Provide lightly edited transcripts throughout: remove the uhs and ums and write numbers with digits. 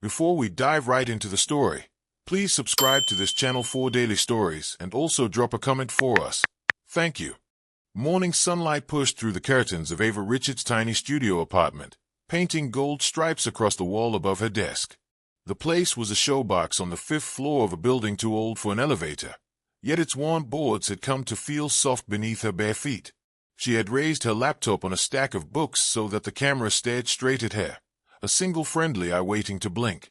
Before we dive right into the story, please subscribe to this channel for daily stories and also drop a comment for us. Thank you. Morning sunlight pushed through the curtains of Ava Richards' tiny studio apartment, painting gold stripes across the wall above her desk. The place was a showbox on the 5th floor of a building too old for an elevator, yet its worn boards had come to feel soft beneath her bare feet. She had raised her laptop on a stack of books so that the camera stared straight at her, a single friendly eye waiting to blink.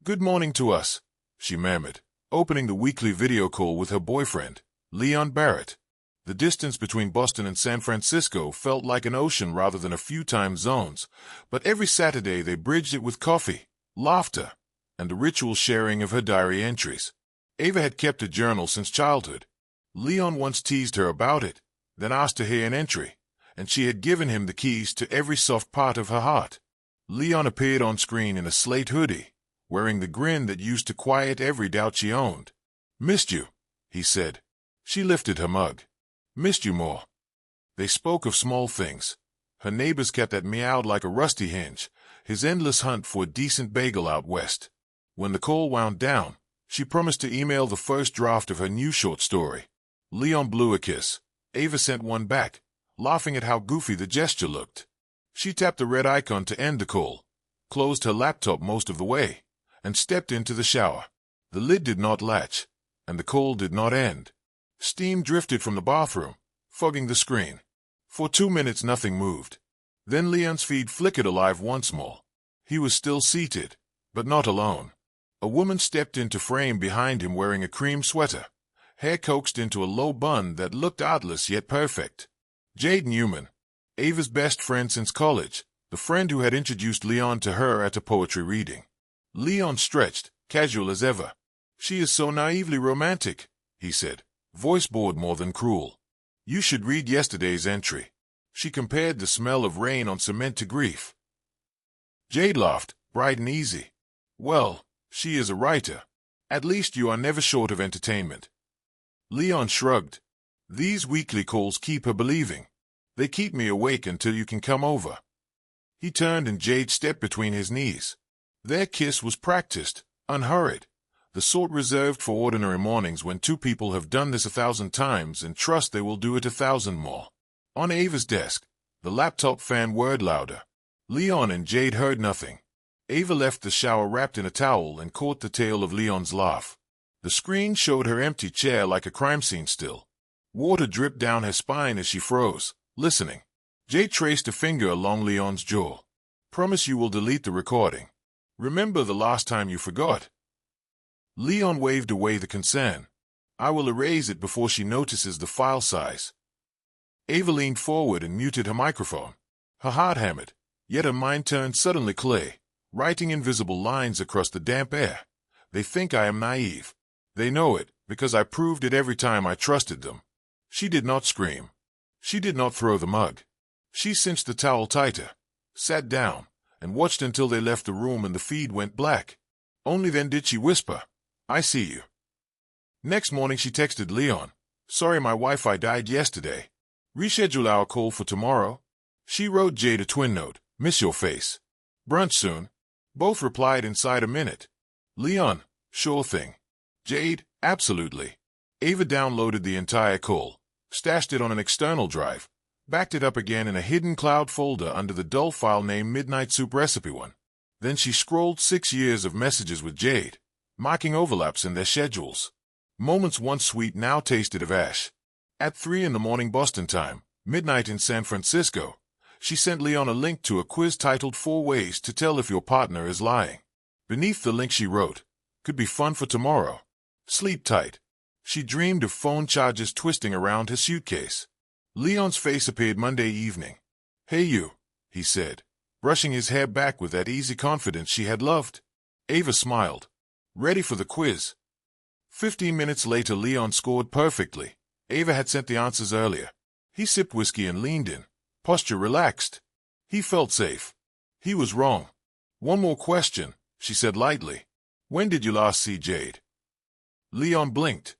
"Good morning to us," she murmured, opening the weekly video call with her boyfriend, Leon Barrett. The distance between Boston and San Francisco felt like an ocean rather than a few time zones, but every Saturday they bridged it with coffee, laughter, and the ritual sharing of her diary entries. Ava had kept a journal since childhood. Leon once teased her about it, then asked to hear an entry, and she had given him the keys to every soft part of her heart. Leon appeared on screen in a slate hoodie, wearing the grin that used to quiet every doubt she owned. "Missed you," he said. She lifted her mug. "Missed you more." They spoke of small things. Her neighbor's cat that meowed like a rusty hinge, his endless hunt for a decent bagel out west. When the call wound down, she promised to email the first draft of her new short story. Leon blew a kiss. Ava sent one back, laughing at how goofy the gesture looked. She tapped the red icon to end the call, closed her laptop most of the way, and stepped into the shower. The lid did not latch, and the call did not end. Steam drifted from the bathroom, fogging the screen. For 2 minutes nothing moved. Then Leon's feed flickered alive once more. He was still seated, but not alone. A woman stepped into frame behind him wearing a cream sweater, hair coaxed into a low bun that looked artless yet perfect. Jade Newman, Ava's best friend since college, the friend who had introduced Leon to her at a poetry reading. Leon stretched, casual as ever. "She is so naively romantic," he said, voice bored more than cruel. "You should read yesterday's entry." She compared the smell of rain on cement to grief. Jade laughed, bright and easy. "Well, she is a writer. At least you are never short of entertainment." Leon shrugged. "These weekly calls keep her believing. They keep me awake until you can come over." He turned and Jade stepped between his knees. Their kiss was practiced, unhurried, the sort reserved for ordinary mornings when two people have done this 1,000 times and trust they will do it 1,000 more. On Ava's desk, the laptop fan whirred louder. Leon and Jade heard nothing. Ava left the shower wrapped in a towel and caught the tail of Leon's laugh. The screen showed her empty chair like a crime scene still. Water dripped down her spine as she froze, listening. Jade traced a finger along Leon's jaw. "Promise you will delete the recording. Remember the last time you forgot?" Leon waved away the concern. "I will erase it before she notices the file size." Ava leaned forward and muted her microphone. Her heart hammered, yet her mind turned suddenly clay, writing invisible lines across the damp air. "They think I am naive. They know it, because I proved it every time I trusted them." She did not scream. She did not throw the mug. She cinched the towel tighter, sat down, and watched until they left the room and the feed went black. Only then did she whisper, "I see you." Next morning she texted Leon, "Sorry my Wi-Fi died yesterday. Reschedule our call for tomorrow." She wrote Jade a twin note, "Miss your face. Brunch soon." Both replied inside a minute. Leon, "Sure thing." Jade, "Absolutely." Ava downloaded the entire call, stashed it on an external drive, backed it up again in a hidden cloud folder under the dull file named Midnight Soup Recipe 1. Then she scrolled 6 years of messages with Jade, marking overlaps in their schedules. Moments once sweet now tasted of ash. At 3 in the morning Boston time, midnight in San Francisco, she sent Leon a link to a quiz titled 4 Ways to Tell If Your Partner Is Lying. Beneath the link she wrote, "Could be fun for tomorrow. Sleep tight." She dreamed of phone charges twisting around her suitcase. Leon's face appeared Monday evening. "Hey you," he said, brushing his hair back with that easy confidence she had loved. Ava smiled. "Ready for the quiz?" 15 minutes later Leon scored perfectly. Ava had sent the answers earlier. He sipped whiskey and leaned in, posture relaxed. He felt safe. He was wrong. "One more question," she said lightly. "When did you last see Jade?" Leon blinked.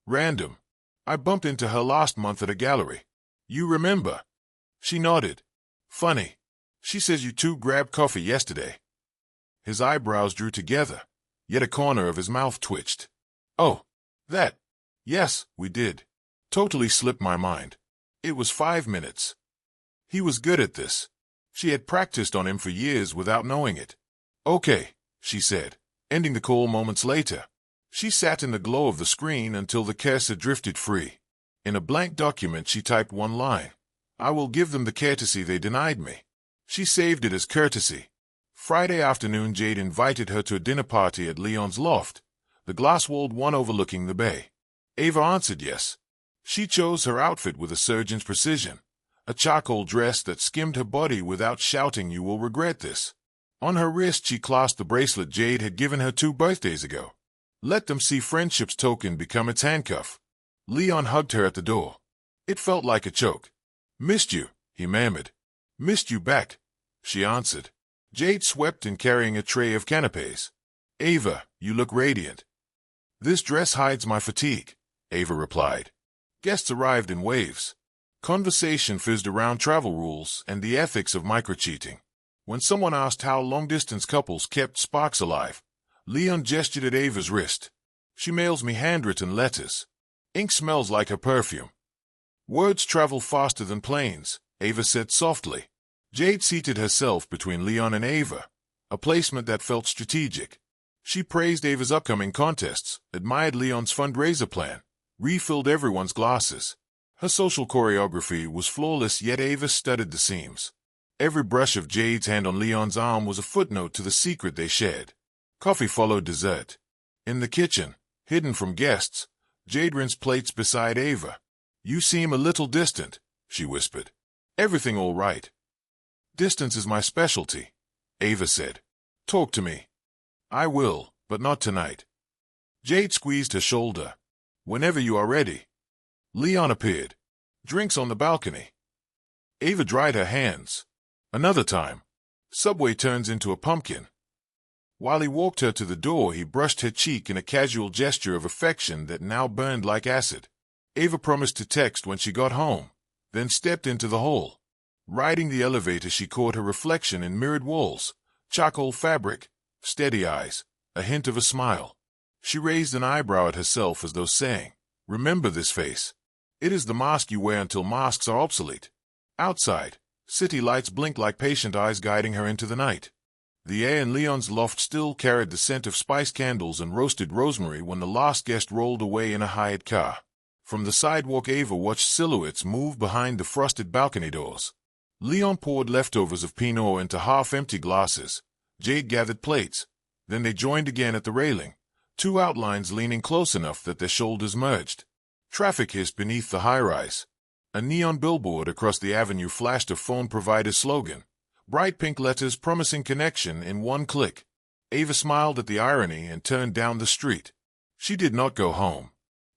"Random. I bumped into her last month at a gallery. You remember?" She nodded. "Funny. She says you two grabbed coffee yesterday." His eyebrows drew together, yet a corner of his mouth twitched. "Oh, that. Yes, we did. Totally slipped my mind. It was 5 minutes." He was good at this. She had practiced on him for years without knowing it. "Okay," she said, ending the call moments later. She sat in the glow of the screen until the cursor drifted free. In a blank document she typed one line. "I will give them the courtesy they denied me." She saved it as courtesy. Friday afternoon Jade invited her to a dinner party at Leon's loft, the glass-walled one overlooking the bay. Ava answered yes. She chose her outfit with a surgeon's precision, a charcoal dress that skimmed her body without shouting, "You will regret this." On her wrist she clasped the bracelet Jade had given her 2 birthdays ago. Let them see friendship's token become its handcuff. Leon hugged her at the door. It felt like a choke. "Missed you," he murmured. "Missed you back," she answered. Jade swept in carrying a tray of canapes. "Ava, you look radiant." "This dress hides my fatigue," Ava replied. Guests arrived in waves. Conversation fizzed around travel rules and the ethics of microcheating. When someone asked how long-distance couples kept sparks alive, Leon gestured at Ava's wrist. "She mails me handwritten letters. Ink smells like her perfume." "Words travel faster than planes," Ava said softly. Jade seated herself between Leon and Ava, a placement that felt strategic. She praised Ava's upcoming contests, admired Leon's fundraiser plan, refilled everyone's glasses. Her social choreography was flawless, yet Ava studied the seams. Every brush of Jade's hand on Leon's arm was a footnote to the secret they shared. Coffee followed dessert. In the kitchen, hidden from guests, Jade rinsed plates beside Ava. "You seem a little distant," she whispered. "Everything all right?" "Distance is my specialty," Ava said. "Talk to me." "I will, but not tonight." Jade squeezed her shoulder. "Whenever you are ready." Leon appeared. "Drinks on the balcony." Ava dried her hands. "Another time." Subway turns into a pumpkin. While he walked her to the door, he brushed her cheek in a casual gesture of affection that now burned like acid. Ava promised to text when she got home, then stepped into the hall. Riding the elevator, she caught her reflection in mirrored walls, charcoal fabric, steady eyes, a hint of a smile. She raised an eyebrow at herself as though saying, "Remember this face. It is the mask you wear until masks are obsolete." Outside, city lights blinked like patient eyes guiding her into the night. The air in Leon's loft still carried the scent of spiced candles and roasted rosemary when the last guest rolled away in a hired car. From the sidewalk, Ava watched silhouettes move behind the frosted balcony doors. Leon poured leftovers of Pinot into half-empty glasses. Jade gathered plates. Then they joined again at the railing, 2 outlines leaning close enough that their shoulders merged. Traffic hissed beneath the high-rise. A neon billboard across the avenue flashed a phone provider's slogan, bright pink letters promising connection in one click. Ava smiled at the irony and turned down the street. She did not go home.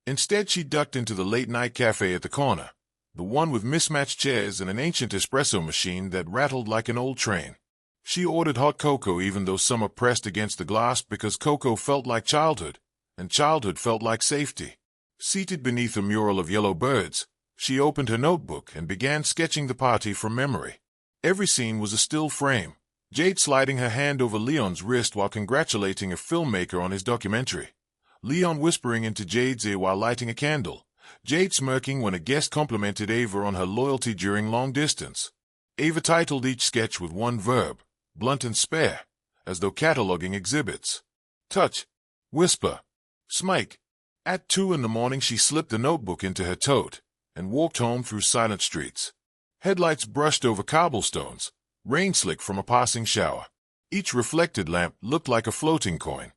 Instead, she ducked into the late-night cafe at the corner, the one with mismatched chairs and an ancient espresso machine that rattled like an old train. She ordered hot cocoa even though summer pressed against the glass, because cocoa felt like childhood, and childhood felt like safety. Seated beneath a mural of yellow birds, she opened her notebook and began sketching the party from memory. Every scene was a still frame, Jade sliding her hand over Leon's wrist while congratulating a filmmaker on his documentary. Leon whispering into Jade's ear while lighting a candle. Jade smirking when a guest complimented Ava on her loyalty during long distance. Ava titled each sketch with one verb, blunt and spare, as though cataloging exhibits. Touch. Whisper. Smike. At 2 in the morning she slipped the notebook into her tote and walked home through silent streets. Headlights brushed over cobblestones, rain slick from a passing shower. Each reflected lamp looked like a floating coin.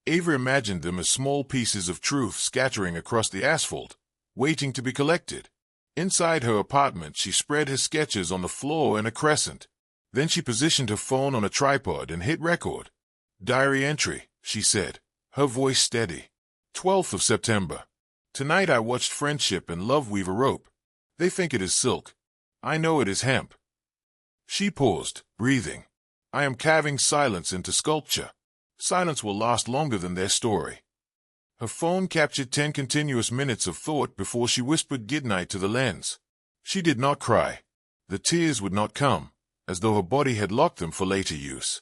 Ava imagined them as small pieces of truth scattering across the asphalt, waiting to be collected. Inside her apartment, she spread her sketches on the floor in a crescent. Then she positioned her phone on a tripod and hit record. "Diary entry," she said, her voice steady. 12th of September. Tonight I watched Friendship and Love weave a rope. They think it is silk. I know it is hemp. She paused, breathing. I am carving silence into sculpture. Silence will last longer than their story. Her phone captured 10 continuous minutes of thought before she whispered goodnight to the lens. She did not cry. The tears would not come, as though her body had locked them for later use.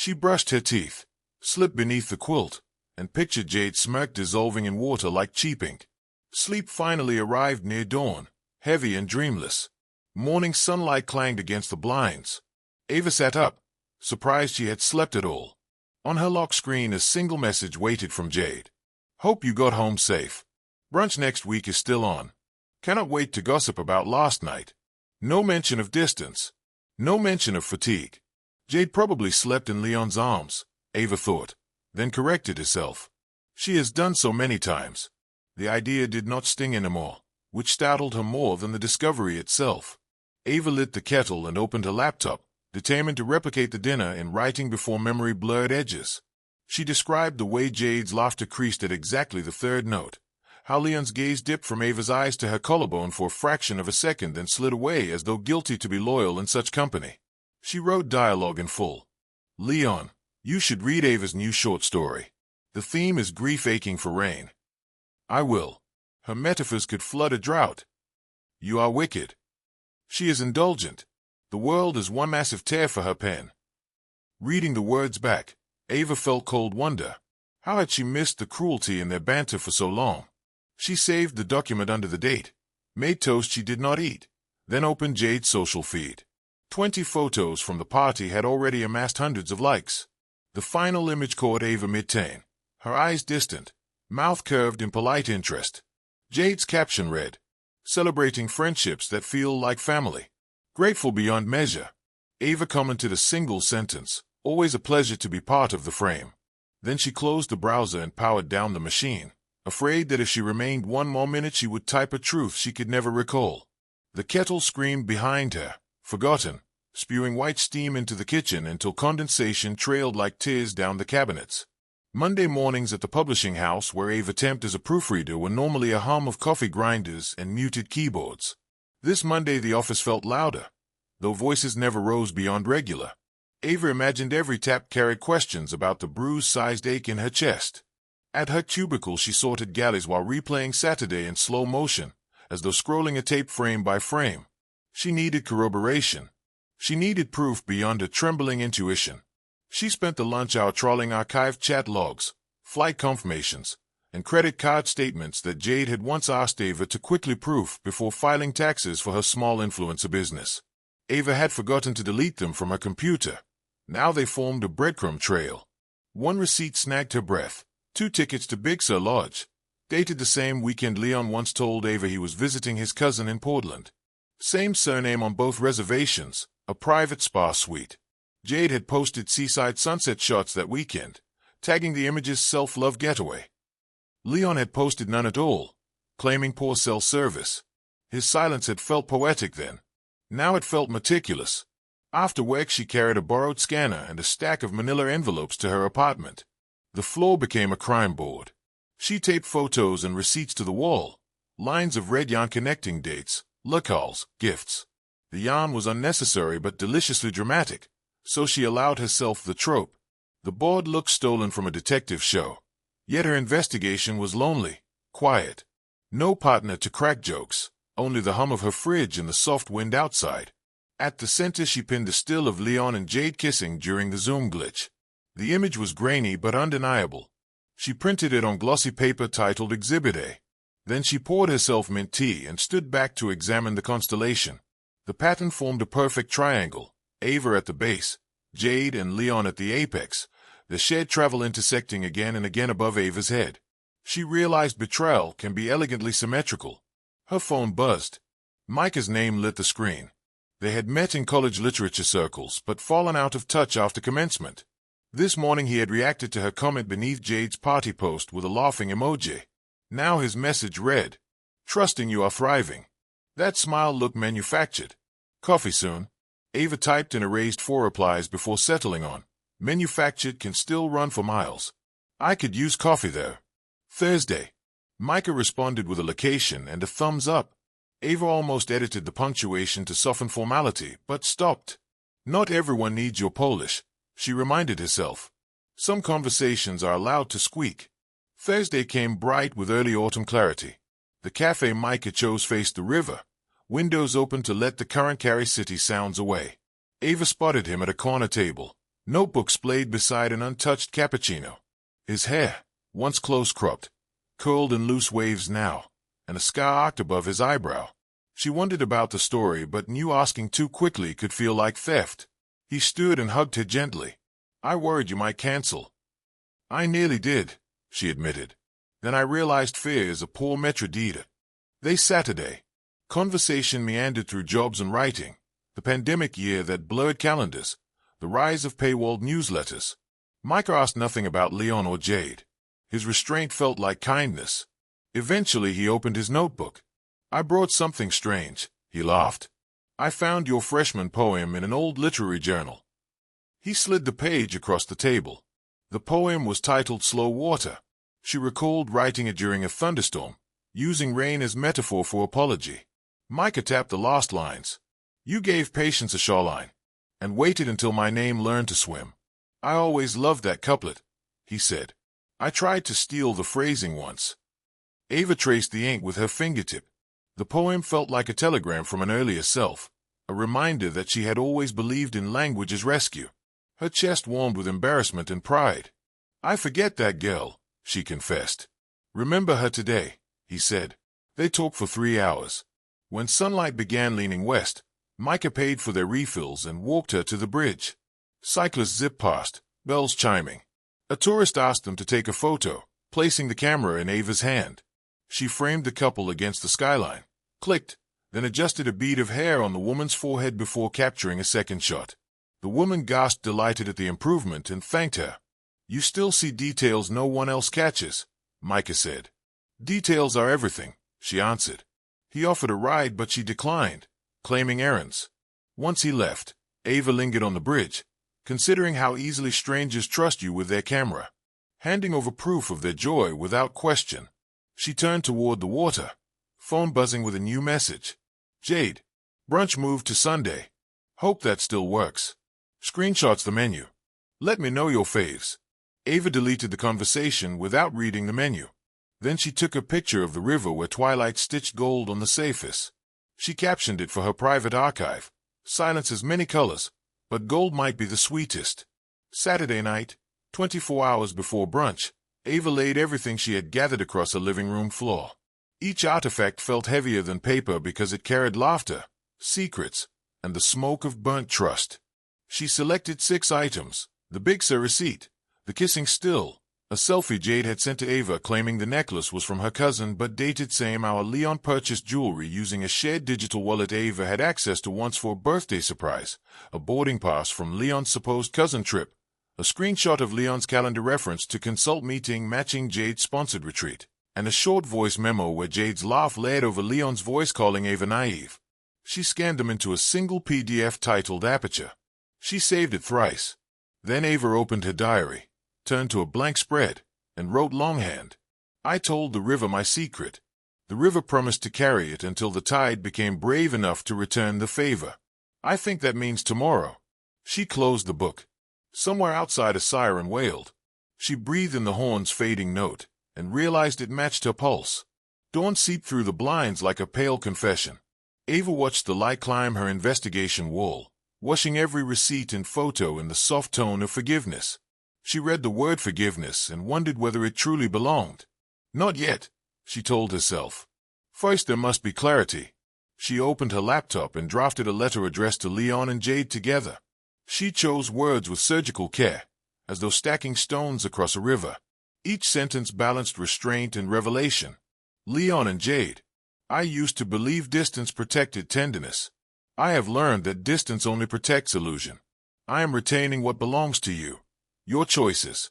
She brushed her teeth, slipped beneath the quilt, and pictured Jade's smirk dissolving in water like cheap ink. Sleep finally arrived near dawn, heavy and dreamless. Morning sunlight clanged against the blinds. Ava sat up, surprised she had slept at all. On her lock screen, a single message waited from Jade. Hope you got home safe. Brunch next week is still on. Cannot wait to gossip about last night. No mention of distance. No mention of fatigue. Jade probably slept in Leon's arms, Ava thought, then corrected herself. She has done so many times. The idea did not sting anymore, which startled her more than the discovery itself. Ava lit the kettle and opened her laptop, determined to replicate the dinner in writing before memory blurred edges. She described the way Jade's laughter creased at exactly the third note, how Leon's gaze dipped from Ava's eyes to her collarbone for a fraction of a second and slid away as though guilty to be loyal in such company. She wrote dialogue in full. Leon, you should read Ava's new short story. The theme is grief aching for rain. I will. Her metaphors could flood a drought. You are wicked. She is indulgent. The world is one massive tear for her pen. Reading the words back, Ava felt cold wonder. How had she missed the cruelty in their banter for so long? She saved the document under the date, made toast she did not eat, then opened Jade's social feed. 20 photos from the party had already amassed hundreds of likes. The final image caught Ava mid-tone, her eyes distant, mouth curved in polite interest. Jade's caption read, "Celebrating friendships that feel like family. Grateful beyond measure." Ava commented a single sentence, "Always a pleasure to be part of the frame." Then she closed the browser and powered down the machine, afraid that if she remained one more minute she would type a truth she could never recall. The kettle screamed behind her, forgotten, spewing white steam into the kitchen until condensation trailed like tears down the cabinets. Monday mornings at the publishing house where Ava temped as a proofreader were normally a hum of coffee grinders and muted keyboards. This Monday the office felt louder, though voices never rose beyond regular. Ava imagined every tap carried questions about the bruise-sized ache in her chest. At her cubicle she sorted galleys while replaying Saturday in slow motion, as though scrolling a tape frame by frame. She needed corroboration. She needed proof beyond her trembling intuition. She spent the lunch hour trawling archived chat logs, flight confirmations, and credit card statements that Jade had once asked Ava to quickly proof before filing taxes for her small influencer business. Ava had forgotten to delete them from her computer. Now they formed a breadcrumb trail. One receipt snagged her breath. 2 tickets to Big Sur Lodge, dated the same weekend Leon once told Ava he was visiting his cousin in Portland. Same surname on both reservations, a private spa suite. Jade had posted seaside sunset shots that weekend, tagging the image's self-love getaway. Leon had posted none at all, claiming poor cell service. His silence had felt poetic then. Now it felt meticulous. After work she carried a borrowed scanner and a stack of manila envelopes to her apartment. The floor became a crime board. She taped photos and receipts to the wall, lines of red yarn connecting dates, locales, gifts. The yarn was unnecessary but deliciously dramatic, so she allowed herself the trope. The board looked stolen from a detective show. Yet her investigation was lonely, quiet. No partner to crack jokes, only the hum of her fridge and the soft wind outside. At the center she pinned a still of Leon and Jade kissing during the Zoom glitch. The image was grainy but undeniable. She printed it on glossy paper titled Exhibit A. Then she poured herself mint tea and stood back to examine the constellation. The pattern formed a perfect triangle, Ava at the base, Jade and Leon at the apex, the shared travel intersecting again and again above Ava's head. She realized betrayal can be elegantly symmetrical. Her phone buzzed. Micah's name lit the screen. They had met in college literature circles but fallen out of touch after commencement. This morning he had reacted to her comment beneath Jade's party post with a laughing emoji. Now his message read, "Trusting you are thriving." That smile looked manufactured. "Coffee soon." Ava typed and erased 4 replies before settling on, "Manufactured can still run for miles. I could use coffee there." Thursday. Micah responded with a location and a thumbs up. Ava almost edited the punctuation to soften formality, but stopped. Not everyone needs your Polish, she reminded herself. Some conversations are allowed to squeak. Thursday came bright with early autumn clarity. The cafe Micah chose faced the river, windows open to let the current carry city sounds away. Ava spotted him at a corner table, Notebook splayed beside an untouched cappuccino. His hair, once close-cropped, curled in loose waves now, and a scar arced above his eyebrow. She wondered about the story but knew asking too quickly could feel like theft. He stood and hugged her gently. "I worried you might cancel." "I nearly did," she admitted. "Then I realized fear is a poor metadata." They Saturday. Conversation meandered through jobs and writing, the pandemic year that blurred calendars, the rise of paywalled newsletters. Micah asked nothing about Leon or Jade. His restraint felt like kindness. Eventually he opened his notebook. "I brought something strange," he laughed. "I found your freshman poem in an old literary journal." He slid the page across the table. The poem was titled Slow Water. She recalled writing it during a thunderstorm, using rain as metaphor for apology. Micah tapped the last lines. "You gave patience a shoreline, and waited until my name learned to swim." "I always loved that couplet," he said. "I tried to steal the phrasing once." Ava traced the ink with her fingertip. The poem felt like a telegram from an earlier self, a reminder that she had always believed in language as rescue. Her chest warmed with embarrassment and pride. "I forget that girl," she confessed. "Remember her today," he said. They talked for 3 hours. When sunlight began leaning west, Micah paid for their refills and walked her to the bridge. Cyclists zipped past, bells chiming. A tourist asked them to take a photo, placing the camera in Ava's hand. She framed the couple against the skyline, clicked, then adjusted a bead of hair on the woman's forehead before capturing a second shot. The woman gasped, delighted at the improvement, and thanked her. "You still see details no one else catches," Micah said. "Details are everything," she answered. He offered a ride, but she declined, claiming errands. Once he left, Ava lingered on the bridge, considering how easily strangers trust you with their camera, handing over proof of their joy without question. She turned toward the water, phone buzzing with a new message. "Jade, brunch moved to Sunday. Hope that still works. Screenshots the menu. Let me know your faves." Ava deleted the conversation without reading the menu. Then she took a picture of the river where twilight stitched gold on the surface. She captioned it for her private archive. "Silence has many colors, but gold might be the sweetest." Saturday night, 24 hours before brunch, Ava laid everything she had gathered across a living room floor. Each artifact felt heavier than paper because it carried laughter, secrets, and the smoke of burnt trust. She selected 6 items: the Big Sur receipt, the kissing still, a selfie Jade had sent to Ava claiming the necklace was from her cousin but dated same hour Leon purchased jewelry using a shared digital wallet Ava had access to once for a birthday surprise, a boarding pass from Leon's supposed cousin trip, a screenshot of Leon's calendar reference to consult meeting matching Jade's sponsored retreat, and a short voice memo where Jade's laugh layered over Leon's voice calling Ava naive. She scanned them into a single PDF titled Aperture. She saved it thrice. Then Ava opened her diary, turned to a blank spread, and wrote longhand. "I told the river my secret. The river promised to carry it until the tide became brave enough to return the favor. I think that means tomorrow." She closed the book. Somewhere outside a siren wailed. She breathed in the horn's fading note, and realized it matched her pulse. Dawn seeped through the blinds like a pale confession. Ava watched the light climb her investigation wall, washing every receipt and photo in the soft tone of forgiveness. She read the word forgiveness and wondered whether it truly belonged. Not yet, she told herself. First there must be clarity. She opened her laptop and drafted a letter addressed to Leon and Jade together. She chose words with surgical care, as though stacking stones across a river. Each sentence balanced restraint and revelation. Leon and Jade. I used to believe distance protected tenderness. I have learned that distance only protects illusion. I am retaining what belongs to you. Your choices.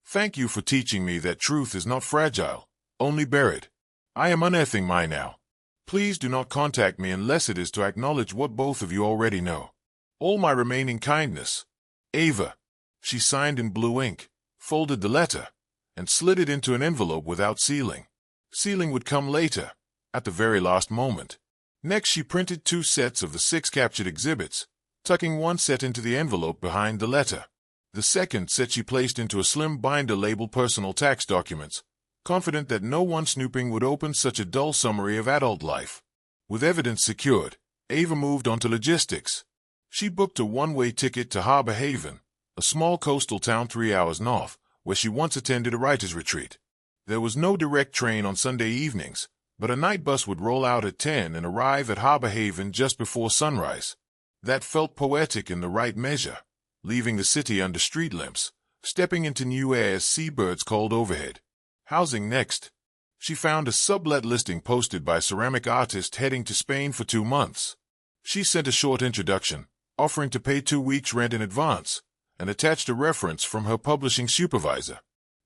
Thank you for teaching me that truth is not fragile, only buried. I am unearthing mine now. Please do not contact me unless it is to acknowledge what both of you already know. All my remaining kindness. Ava. She signed in blue ink, folded the letter, and slid it into an envelope without sealing. Sealing would come later, at the very last moment. Next she printed 2 sets of the 6 captured exhibits, tucking one set into the envelope behind the letter. The second set she placed into a slim binder labeled personal tax documents, confident that no one snooping would open such a dull summary of adult life. With evidence secured, Ava moved on to logistics. She booked a one-way ticket to Harbor Haven, a small coastal town 3 hours north, where she once attended a writer's retreat. There was no direct train on Sunday evenings, but a night bus would roll out at 10 and arrive at Harbor Haven just before sunrise. That felt poetic in the right measure, leaving the city under street lamps, stepping into new air as seabirds called overhead. Housing next. She found a sublet listing posted by a ceramic artist heading to Spain for 2 months. She sent a short introduction, offering to pay 2 weeks' rent in advance, and attached a reference from her publishing supervisor.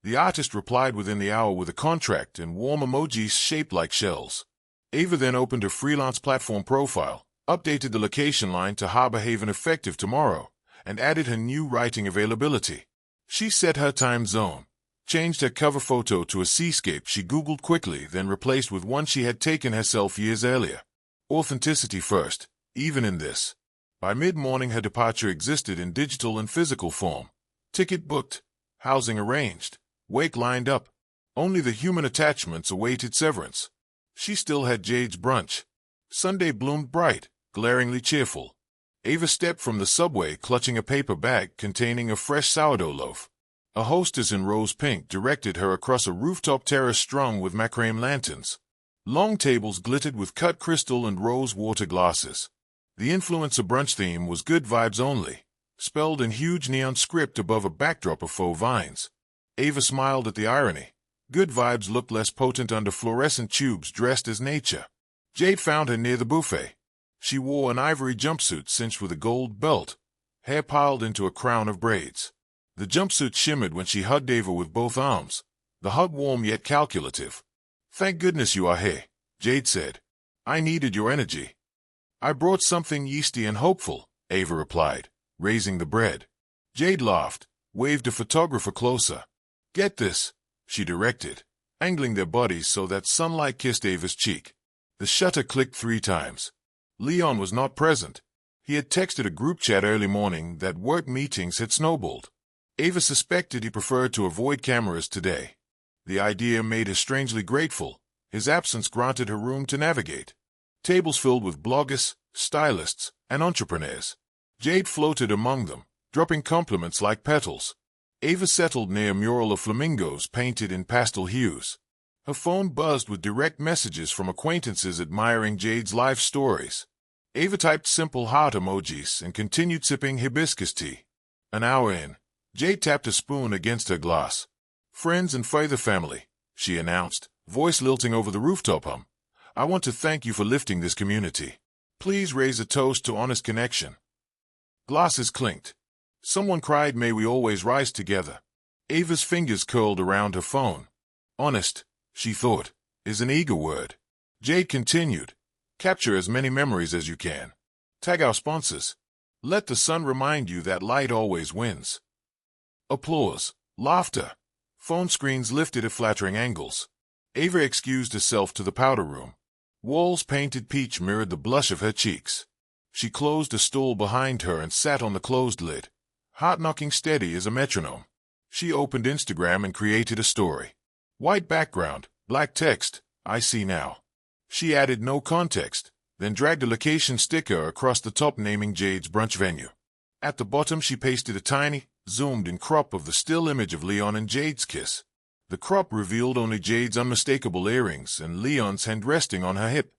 The artist replied within the hour with a contract and warm emojis shaped like shells. Ava then opened her freelance platform profile, updated the location line to Harbor Haven effective tomorrow, and added her new writing availability. She set her time zone, changed her cover photo to a seascape she Googled quickly, then replaced with one she had taken herself years earlier. Authenticity first, even in this. By mid-morning her departure existed in digital and physical form. Ticket booked, housing arranged, wake lined up. Only the human attachments awaited severance. She still had Jade's brunch. Sunday bloomed bright, glaringly cheerful. Ava stepped from the subway clutching a paper bag containing a fresh sourdough loaf. A hostess in rose pink directed her across a rooftop terrace strung with macrame lanterns. Long tables glittered with cut crystal and rose water glasses. The influencer brunch theme was good vibes only, spelled in huge neon script above a backdrop of faux vines. Ava smiled at the irony. Good vibes looked less potent under fluorescent tubes dressed as nature. Jade found her near the buffet. She wore an ivory jumpsuit cinched with a gold belt, hair piled into a crown of braids. The jumpsuit shimmered when she hugged Ava with both arms, the hug warm yet calculative. "Thank goodness you are here," Jade said. "I needed your energy." "I brought something yeasty and hopeful," Ava replied, raising the bread. Jade laughed, waved a photographer closer. "Get this," she directed, angling their bodies so that sunlight kissed Ava's cheek. The shutter clicked 3 times. Leon was not present. He had texted a group chat early morning that work meetings had snowballed. Ava suspected he preferred to avoid cameras today. The idea made her strangely grateful. His absence granted her room to navigate. Tables filled with bloggers, stylists, and entrepreneurs. Jade floated among them, dropping compliments like petals. Ava settled near a mural of flamingos painted in pastel hues. Her phone buzzed with direct messages from acquaintances admiring Jade's life stories. Ava typed simple heart emojis and continued sipping hibiscus tea. An hour in, Jade tapped a spoon against her glass. "Friends and further family," she announced, voice lilting over the rooftop hum. "I want to thank you for lifting this community. Please raise a toast to honest connection." Glasses clinked. Someone cried, "May we always rise together." Ava's fingers curled around her phone. Honest, she thought, is an eager word. Jade continued. "Capture as many memories as you can. Tag our sponsors. Let the sun remind you that light always wins." Applause, laughter. Phone screens lifted at flattering angles. Ava excused herself to the powder room. Walls painted peach mirrored the blush of her cheeks. She closed a stool behind her and sat on the closed lid, heart knocking steady as a metronome. She opened Instagram and created a story. White background, black text, "I see now." She added no context, then dragged a location sticker across the top naming Jade's brunch venue. At the bottom she pasted a tiny, zoomed-in crop of the still image of Leon and Jade's kiss. The crop revealed only Jade's unmistakable earrings and Leon's hand resting on her hip.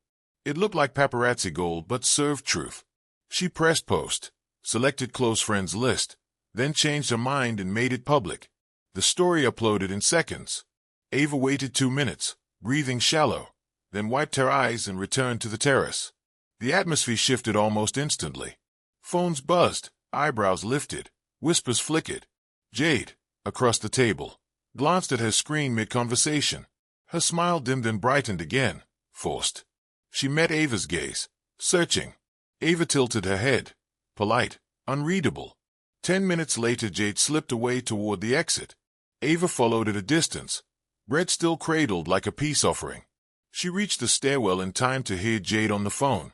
It looked like paparazzi gold but served truth. She pressed post, selected close friends list, then changed her mind and made it public. The story uploaded in seconds. Ava waited 2 minutes, breathing shallow, then wiped her eyes and returned to the terrace. The atmosphere shifted almost instantly. Phones buzzed, eyebrows lifted, whispers flickered. Jade, across the table, glanced at her screen mid-conversation. Her smile dimmed and brightened again, forced. She met Ava's gaze, searching. Ava tilted her head, polite, unreadable. 10 minutes later Jade slipped away toward the exit. Ava followed at a distance, bread still cradled like a peace offering. She reached the stairwell in time to hear Jade on the phone.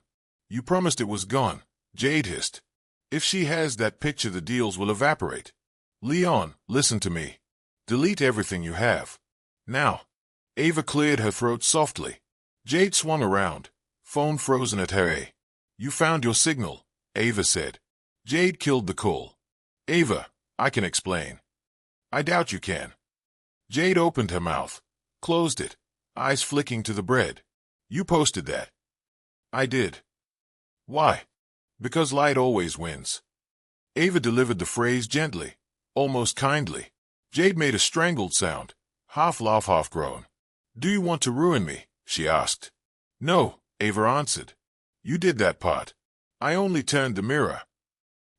"You promised it was gone," Jade hissed. "If she has that picture the deals will evaporate. Leon, listen to me. Delete everything you have. Now." Ava cleared her throat softly. Jade swung around, phone frozen at her. "You found your signal," Ava said. Jade killed the call. "Ava, I can explain. I doubt you can. Jade opened her mouth, closed it, eyes flicking to the bread. You posted that. I did. Why? Because light always wins. Ava delivered the phrase gently, almost kindly. Jade made a strangled sound, half laugh, half groan. Do you want to ruin me? She asked. No, Ava answered. You did that part. I only turned the mirror.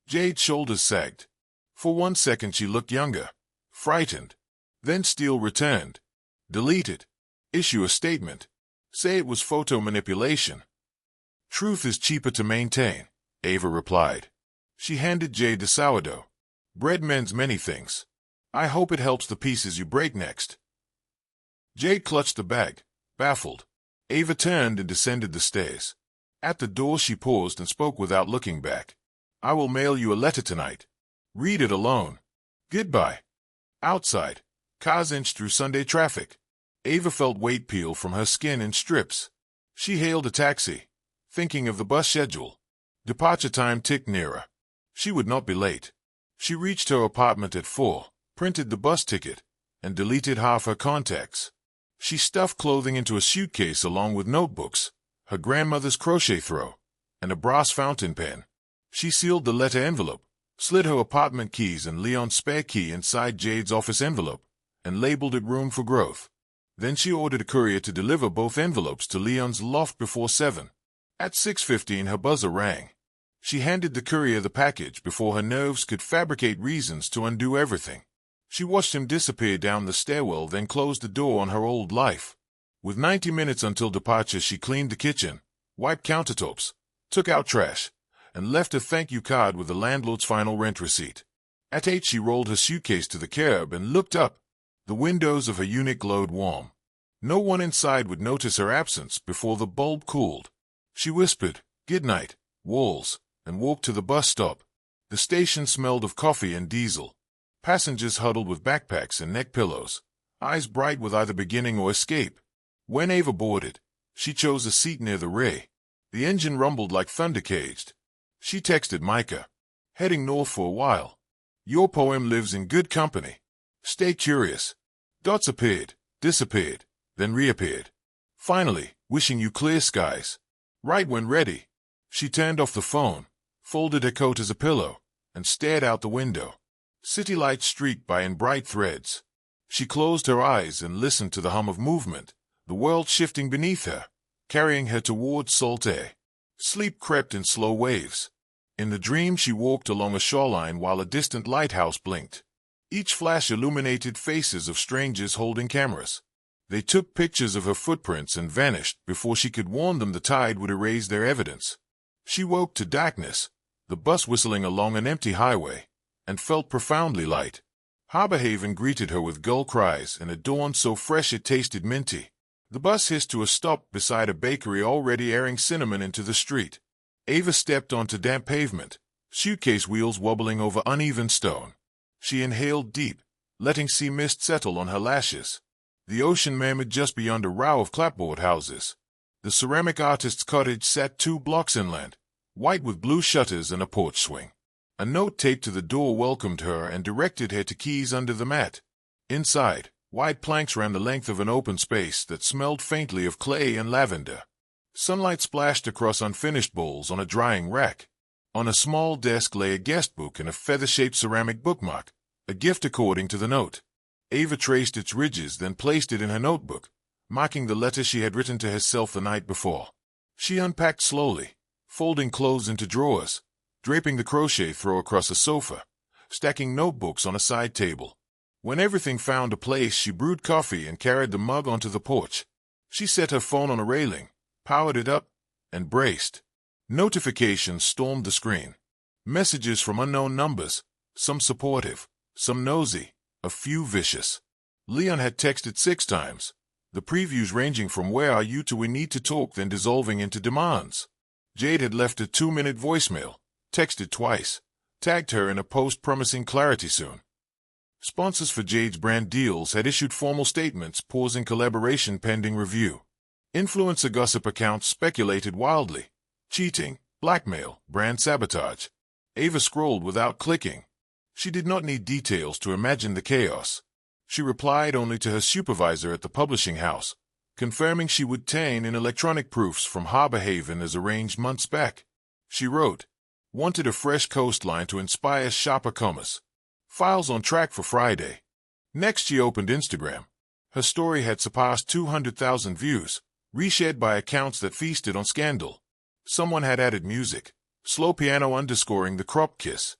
Jade's shoulders sagged. For 1 second she looked younger, frightened. Then Steele returned. Delete it. Issue a statement. Say it was photo manipulation. Truth is cheaper to maintain, Ava replied. She handed Jade the sourdough. Bread mends many things. I hope it helps the pieces you break next. Jade clutched the bag, baffled. Ava turned and descended the stairs. At the door she paused and spoke without looking back. I will mail you a letter tonight. Read it alone. Goodbye. Outside, cars inched through Sunday traffic. Ava felt weight peel from her skin in strips. She hailed a taxi, thinking of the bus schedule. Departure time ticked nearer. She would not be late. She reached her apartment at 4, printed the bus ticket, and deleted half her contacts. She stuffed clothing into a suitcase along with notebooks, her grandmother's crochet throw, and a brass fountain pen. She sealed the letter envelope, slid her apartment keys and Leon's spare key inside Jade's office envelope, and labeled it Room for Growth. Then she ordered a courier to deliver both envelopes to Leon's loft before 7. At 6:15 her buzzer rang. She handed the courier the package before her nerves could fabricate reasons to undo everything. She watched him disappear down the stairwell, then closed the door on her old life. With 90 minutes until departure, she cleaned the kitchen, wiped countertops, took out trash, and left a thank you card with the landlord's final rent receipt. At 8 she rolled her suitcase to the curb and looked up. The windows of her unit glowed warm. No one inside would notice her absence before the bulb cooled. She whispered, "Good night, walls," and walked to the bus stop. The station smelled of coffee and diesel. Passengers huddled with backpacks and neck pillows, eyes bright with either beginning or escape. When Ava boarded, she chose a seat near the rear. The engine rumbled like thunder caged. She texted Micah, "Heading north for a while. Your poem lives in good company. Stay curious." Dots appeared, disappeared, then reappeared. Finally, wishing you clear skies. Right when ready. She turned off the phone, folded her coat as a pillow, and stared out the window. City lights streaked by in bright threads. She closed her eyes and listened to the hum of movement, the world shifting beneath her, carrying her towards salt air. Sleep crept in slow waves. In the dream she walked along a shoreline while a distant lighthouse blinked. Each flash illuminated faces of strangers holding cameras. They took pictures of her footprints and vanished before she could warn them the tide would erase their evidence. She woke to darkness, the bus whistling along an empty highway, and felt profoundly light. Harbor Haven greeted her with gull cries and a dawn so fresh it tasted minty. The bus hissed to a stop beside a bakery already airing cinnamon into the street. Ava stepped onto damp pavement, suitcase wheels wobbling over uneven stone. She inhaled deep, letting sea mist settle on her lashes. The ocean murmured just beyond a row of clapboard houses. The ceramic artist's cottage sat 2 blocks inland, white with blue shutters and a porch swing. A note taped to the door welcomed her and directed her to keys under the mat. Inside, wide planks ran the length of an open space that smelled faintly of clay and lavender. Sunlight splashed across unfinished bowls on a drying rack. On a small desk lay a guest book and a feather-shaped ceramic bookmark, a gift according to the note. Ava traced its ridges, then placed it in her notebook, marking the letter she had written to herself the night before. She unpacked slowly, folding clothes into drawers, draping the crochet throw across a sofa, stacking notebooks on a side table. When everything found a place, she brewed coffee and carried the mug onto the porch. She set her phone on a railing, powered it up, and braced. Notifications stormed the screen. Messages from unknown numbers, some supportive, some nosy, a few vicious. Leon had texted 6 times, the previews ranging from "Where are you" to "We need to talk," then dissolving into demands. Jade had left a 2-minute voicemail, texted twice, tagged her in a post promising clarity soon. Sponsors for Jade's brand deals had issued formal statements pausing collaboration pending review. Influencer gossip accounts speculated wildly. Cheating, blackmail, brand sabotage. Ava scrolled without clicking. She did not need details to imagine the chaos. She replied only to her supervisor at the publishing house, confirming she would obtain in electronic proofs from Harbor Haven as arranged months back. She wrote, "Wanted a fresh coastline to inspire sharper commas. Files on track for Friday." Next she opened Instagram. Her story had surpassed 200,000 views, reshared by accounts that feasted on scandal. Someone had added music, slow piano underscoring the crop kiss.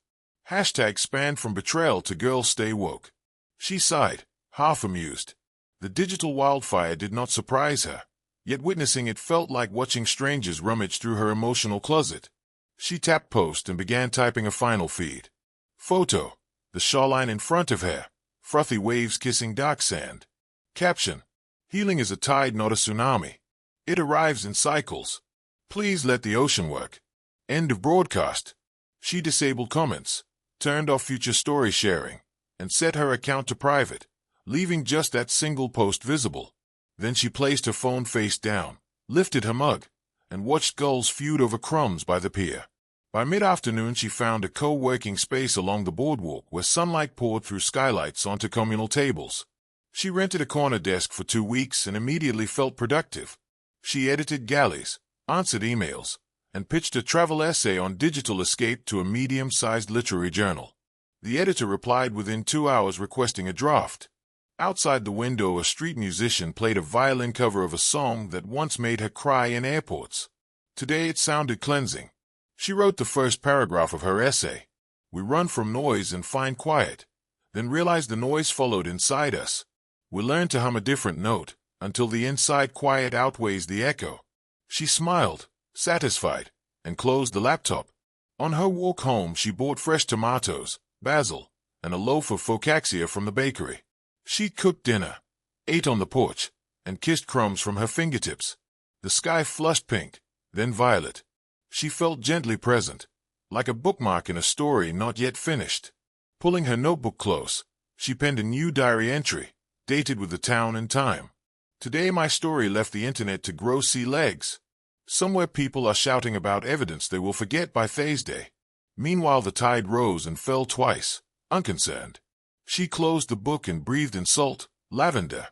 Hashtag spanned from betrayal to girls stay woke. She sighed, half amused. The digital wildfire did not surprise her, yet witnessing it felt like watching strangers rummage through her emotional closet. She tapped post and began typing a final feed. Photo: the shoreline in front of her, frothy waves kissing dark sand. Caption: Healing is a tide, not a tsunami. It arrives in cycles. Please let the ocean work. End of broadcast. She disabled comments, turned off future story sharing, and set her account to private, leaving just that single post visible. Then she placed her phone face down, lifted her mug, and watched gulls feud over crumbs by the pier. By mid-afternoon she found a co-working space along the boardwalk where sunlight poured through skylights onto communal tables. She rented a corner desk for 2 weeks and immediately felt productive. She edited galleys, answered emails, and pitched a travel essay on digital escape to a medium-sized literary journal. The editor replied within 2 hours requesting a draft. Outside the window, a street musician played a violin cover of a song that once made her cry in airports. Today it sounded cleansing. She wrote the first paragraph of her essay. We run from noise and find quiet, then realize the noise followed inside us. We learn to hum a different note, until the inside quiet outweighs the echo. She smiled, satisfied, and closed the laptop. On her walk home she bought fresh tomatoes, basil, and a loaf of focaccia from the bakery. She cooked dinner, ate on the porch, and kissed crumbs from her fingertips. The sky flushed pink, then violet. She felt gently present, like a bookmark in a story not yet finished. Pulling her notebook close, she penned a new diary entry, dated with the town and time. Today my story left the internet to grow sea legs. Somewhere people are shouting about evidence they will forget by Thursday. Meanwhile the tide rose and fell twice, unconcerned. She closed the book and breathed in salt, lavender,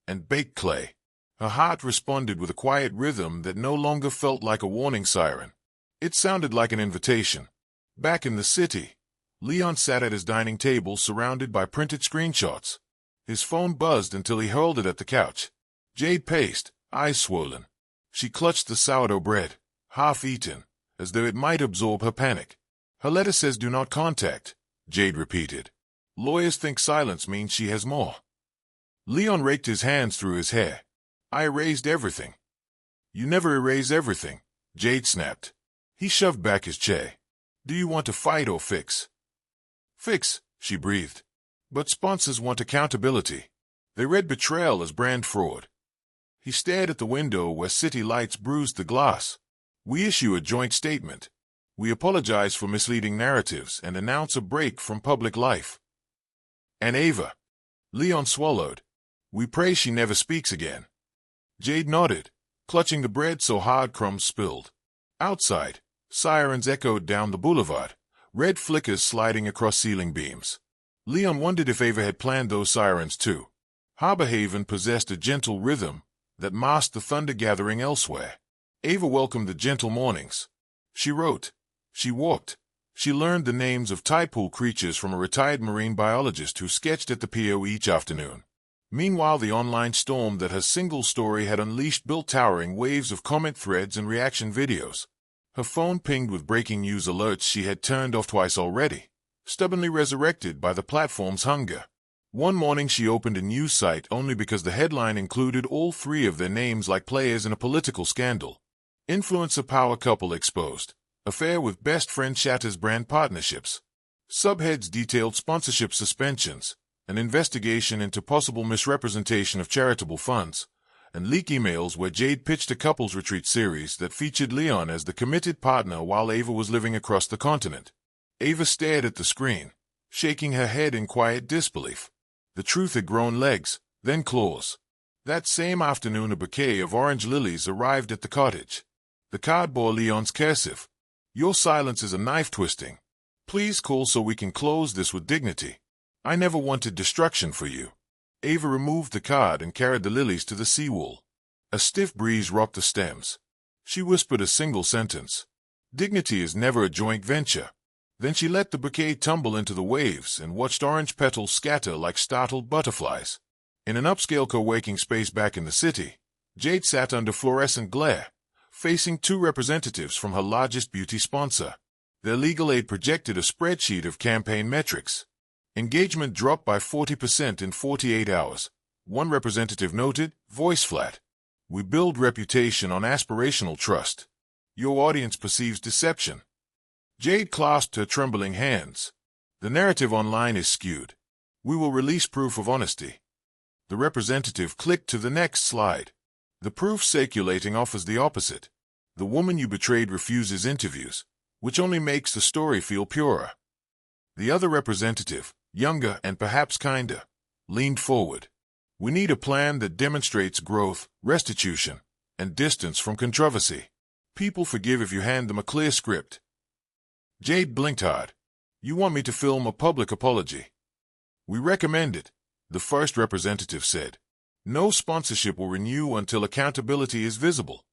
and baked clay. Her heart responded with a quiet rhythm that no longer felt like a warning siren. It sounded like an invitation. Back in the city, Leon sat at his dining table surrounded by printed screenshots. His phone buzzed until he hurled it at the couch. Jade paced, eyes swollen. She clutched the sourdough bread, half-eaten, as though it might absorb her panic. Her letter says do not contact, Jade repeated. Lawyers think silence means she has more. Leon raked his hands through his hair. I erased everything. You never erase everything, Jade snapped. He shoved back his chair. Do you want to fight or fix? Fix, she breathed. But sponsors want accountability. They read Betrayal as brand fraud. He stared at the window where city lights bruised the glass. We issue a joint statement. We apologize for misleading narratives and announce a break from public life. And Ava. Leon swallowed. We pray she never speaks again. Jade nodded, clutching the bread so hard crumbs spilled. Outside, sirens echoed down the boulevard, red flickers sliding across ceiling beams. Leon wondered if Ava had planned those sirens too. Harbor Haven possessed a gentle rhythm that masked the thunder gathering elsewhere. Ava welcomed the gentle mornings. She wrote. She walked. She learned the names of tide pool creatures from a retired marine biologist who sketched at the pier each afternoon. Meanwhile, the online storm that her single story had unleashed built towering waves of comment threads and reaction videos. Her phone pinged with breaking news alerts she had turned off twice already, stubbornly resurrected by the platform's hunger. One morning she opened a news site only because the headline included all 3 of their names like players in a political scandal. Influencer power couple exposed. Affair with best friend shatters brand partnerships. Subheads detailed sponsorship suspensions, an investigation into possible misrepresentation of charitable funds, and leak emails where Jade pitched a couples retreat series that featured Leon as the committed partner while Ava was living across the continent. Ava stared at the screen, shaking her head in quiet disbelief. The truth had grown legs, then claws. That same afternoon a bouquet of orange lilies arrived at the cottage. The card bore Leon's cursive. Your silence is a knife twisting. Please call so we can close this with dignity. I never wanted destruction for you. Ava removed the card and carried the lilies to the seawall. A stiff breeze rocked the stems. She whispered a single sentence. Dignity is never a joint venture. Then she let the bouquet tumble into the waves and watched orange petals scatter like startled butterflies. In an upscale co-working space back in the city, Jade sat under fluorescent glare, facing two representatives from her largest beauty sponsor. Their legal aid projected a spreadsheet of campaign metrics. Engagement dropped by 40% in 48 hours. One representative noted, voice flat. We build reputation on aspirational trust. Your audience perceives deception. Jade clasped her trembling hands. The narrative online is skewed. We will release proof of honesty. The representative clicked to the next slide. The proof circulating offers the opposite. The woman you betrayed refuses interviews, which only makes the story feel purer. The other representative, younger and perhaps kinder, leaned forward. We need a plan that demonstrates growth, restitution, and distance from controversy. People forgive if you hand them a clear script. Jade blinked hard. You want me to film a public apology? We recommend it, the first representative said. No sponsorship will renew until accountability is visible.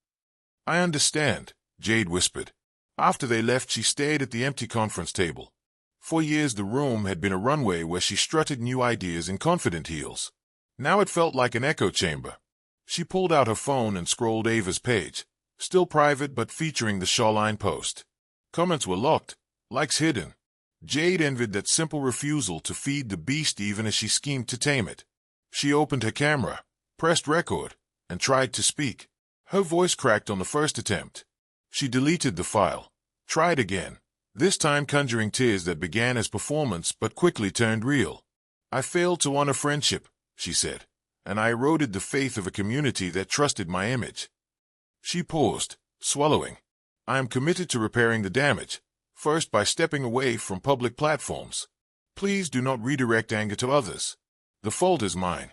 I understand, Jade whispered. After they left, she stared at the empty conference table. For years, the room had been a runway where she strutted new ideas in confident heels. Now it felt like an echo chamber. She pulled out her phone and scrolled Ava's page, still private but featuring the Shoreline post. Comments were locked, likes hidden. Jade envied that simple refusal to feed the beast even as she schemed to tame it. She opened her camera, pressed record, and tried to speak. Her voice cracked on the first attempt. She deleted the file, tried again, this time conjuring tears that began as performance but quickly turned real. I failed to honor friendship, she said, and I eroded the faith of a community that trusted my image. She paused, swallowing. I am committed to repairing the damage, first by stepping away from public platforms. Please do not redirect anger to others. The fault is mine.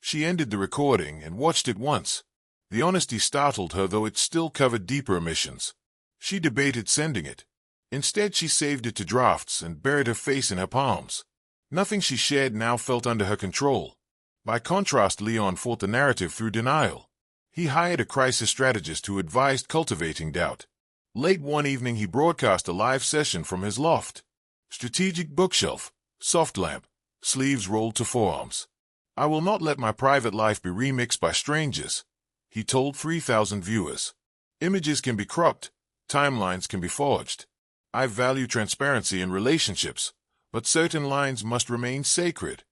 She ended the recording and watched it once. The honesty startled her, though it still covered deeper omissions. She debated sending it. Instead, she saved it to drafts and buried her face in her palms. Nothing she shared now felt under her control. By contrast, Leon fought the narrative through denial. He hired a crisis strategist who advised cultivating doubt. Late one evening, he broadcast a live session from his loft. Strategic bookshelf, soft lamp, sleeves rolled to forearms. I will not let my private life be remixed by strangers, he told 3,000 viewers. Images can be cropped, timelines can be forged. I value transparency in relationships, but certain lines must remain sacred.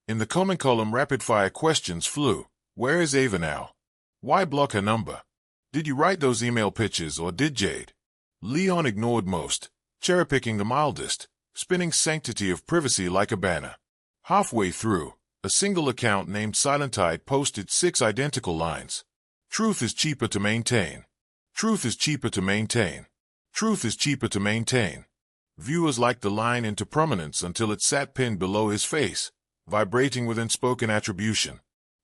In the comment column, rapid-fire questions flew. Where is Ava now? Why block her number? Did you write those email pitches or did Jade? Leon ignored most, cherry-picking the mildest, spinning sanctity of privacy like a banner. Halfway through, a single account named Silent Tide posted 6 identical lines. Truth is cheaper to maintain. Truth is cheaper to maintain. Truth is cheaper to maintain. Viewers liked the line into prominence until it sat pinned below his face, vibrating with unspoken attribution.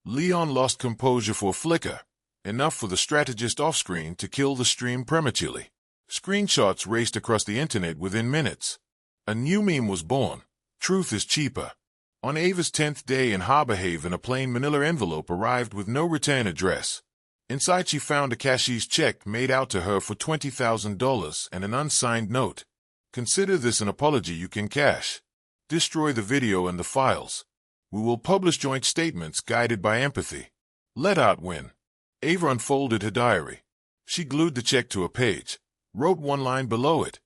Leon lost composure for a flicker, enough for the strategist off-screen to kill the stream prematurely. Screenshots raced across the internet within minutes. A new meme was born. Truth is cheaper. On Ava's 10th day in Harbor Haven, a plain manila envelope arrived with no return address. Inside, she found a cashier's check made out to her for $20,000 and an unsigned note. Consider this an apology you can cash. Destroy the video and the files. We will publish joint statements guided by empathy. Let art win. Ava unfolded her diary. She glued the check to a page, wrote one line below it.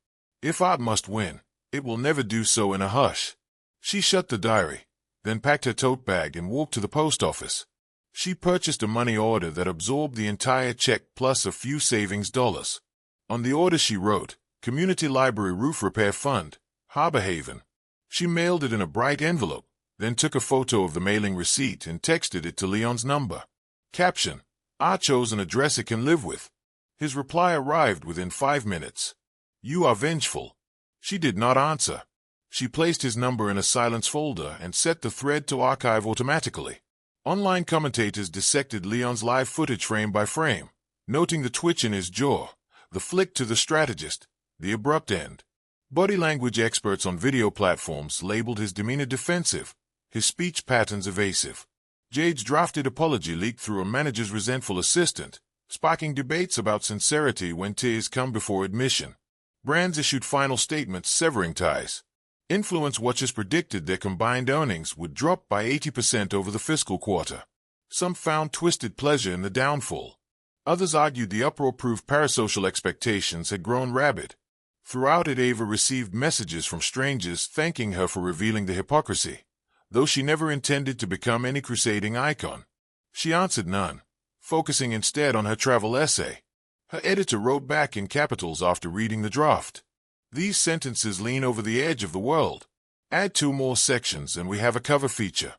If art must win, it will never do so in a hush. She shut the diary, then packed her tote bag and walked to the post office. She purchased a money order that absorbed the entire check plus a few savings dollars. On the order she wrote, Community Library Roof Repair Fund, Harbor Haven. She mailed it in a bright envelope, then took a photo of the mailing receipt and texted it to Leon's number. Caption: I chose an address it can live with. His reply arrived within 5 minutes. You are vengeful. She did not answer. She placed his number in a silence folder and set the thread to archive automatically. Online commentators dissected Leon's live footage frame by frame, noting the twitch in his jaw, the flick to the strategist, the abrupt end. Body language experts on video platforms labeled his demeanor defensive, his speech patterns evasive. Jade's drafted apology leaked through a manager's resentful assistant, sparking debates about sincerity when tears come before admission. Brands issued final statements severing ties. Influence watchers predicted their combined earnings would drop by 80% over the fiscal quarter. Some found twisted pleasure in the downfall. Others argued the uproar proved parasocial expectations had grown rabid. Throughout it, Ava received messages from strangers thanking her for revealing the hypocrisy, though she never intended to become any crusading icon. She answered none, focusing instead on her travel essay. Her editor wrote back in capitals after reading the draft. These sentences lean over the edge of the world. Add 2 more sections and we have a cover feature.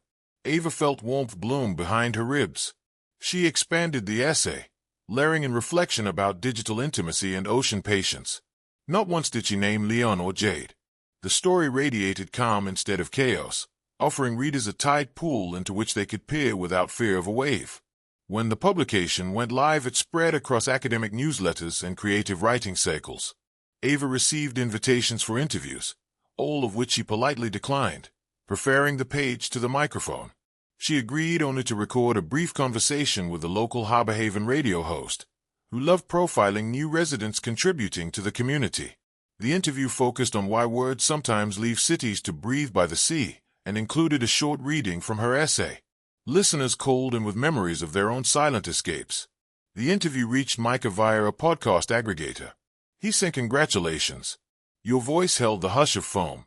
Ava felt warmth bloom behind her ribs. She expanded the essay, layering in reflection about digital intimacy and ocean patience. Not once did she name Leon or Jade. The story radiated calm instead of chaos, offering readers a tide pool into which they could peer without fear of a wave. When the publication went live, it spread across academic newsletters and creative writing circles. Ava received invitations for interviews, all of which she politely declined, preferring the page to the microphone. She agreed only to record a brief conversation with the local Harbor Haven radio host, who loved profiling new residents contributing to the community. The interview focused on why words sometimes leave cities to breathe by the sea, and included a short reading from her essay. Listeners called in with memories of their own silent escapes. The interview reached Micah via a podcast aggregator. He sent congratulations. Your voice held the hush of foam.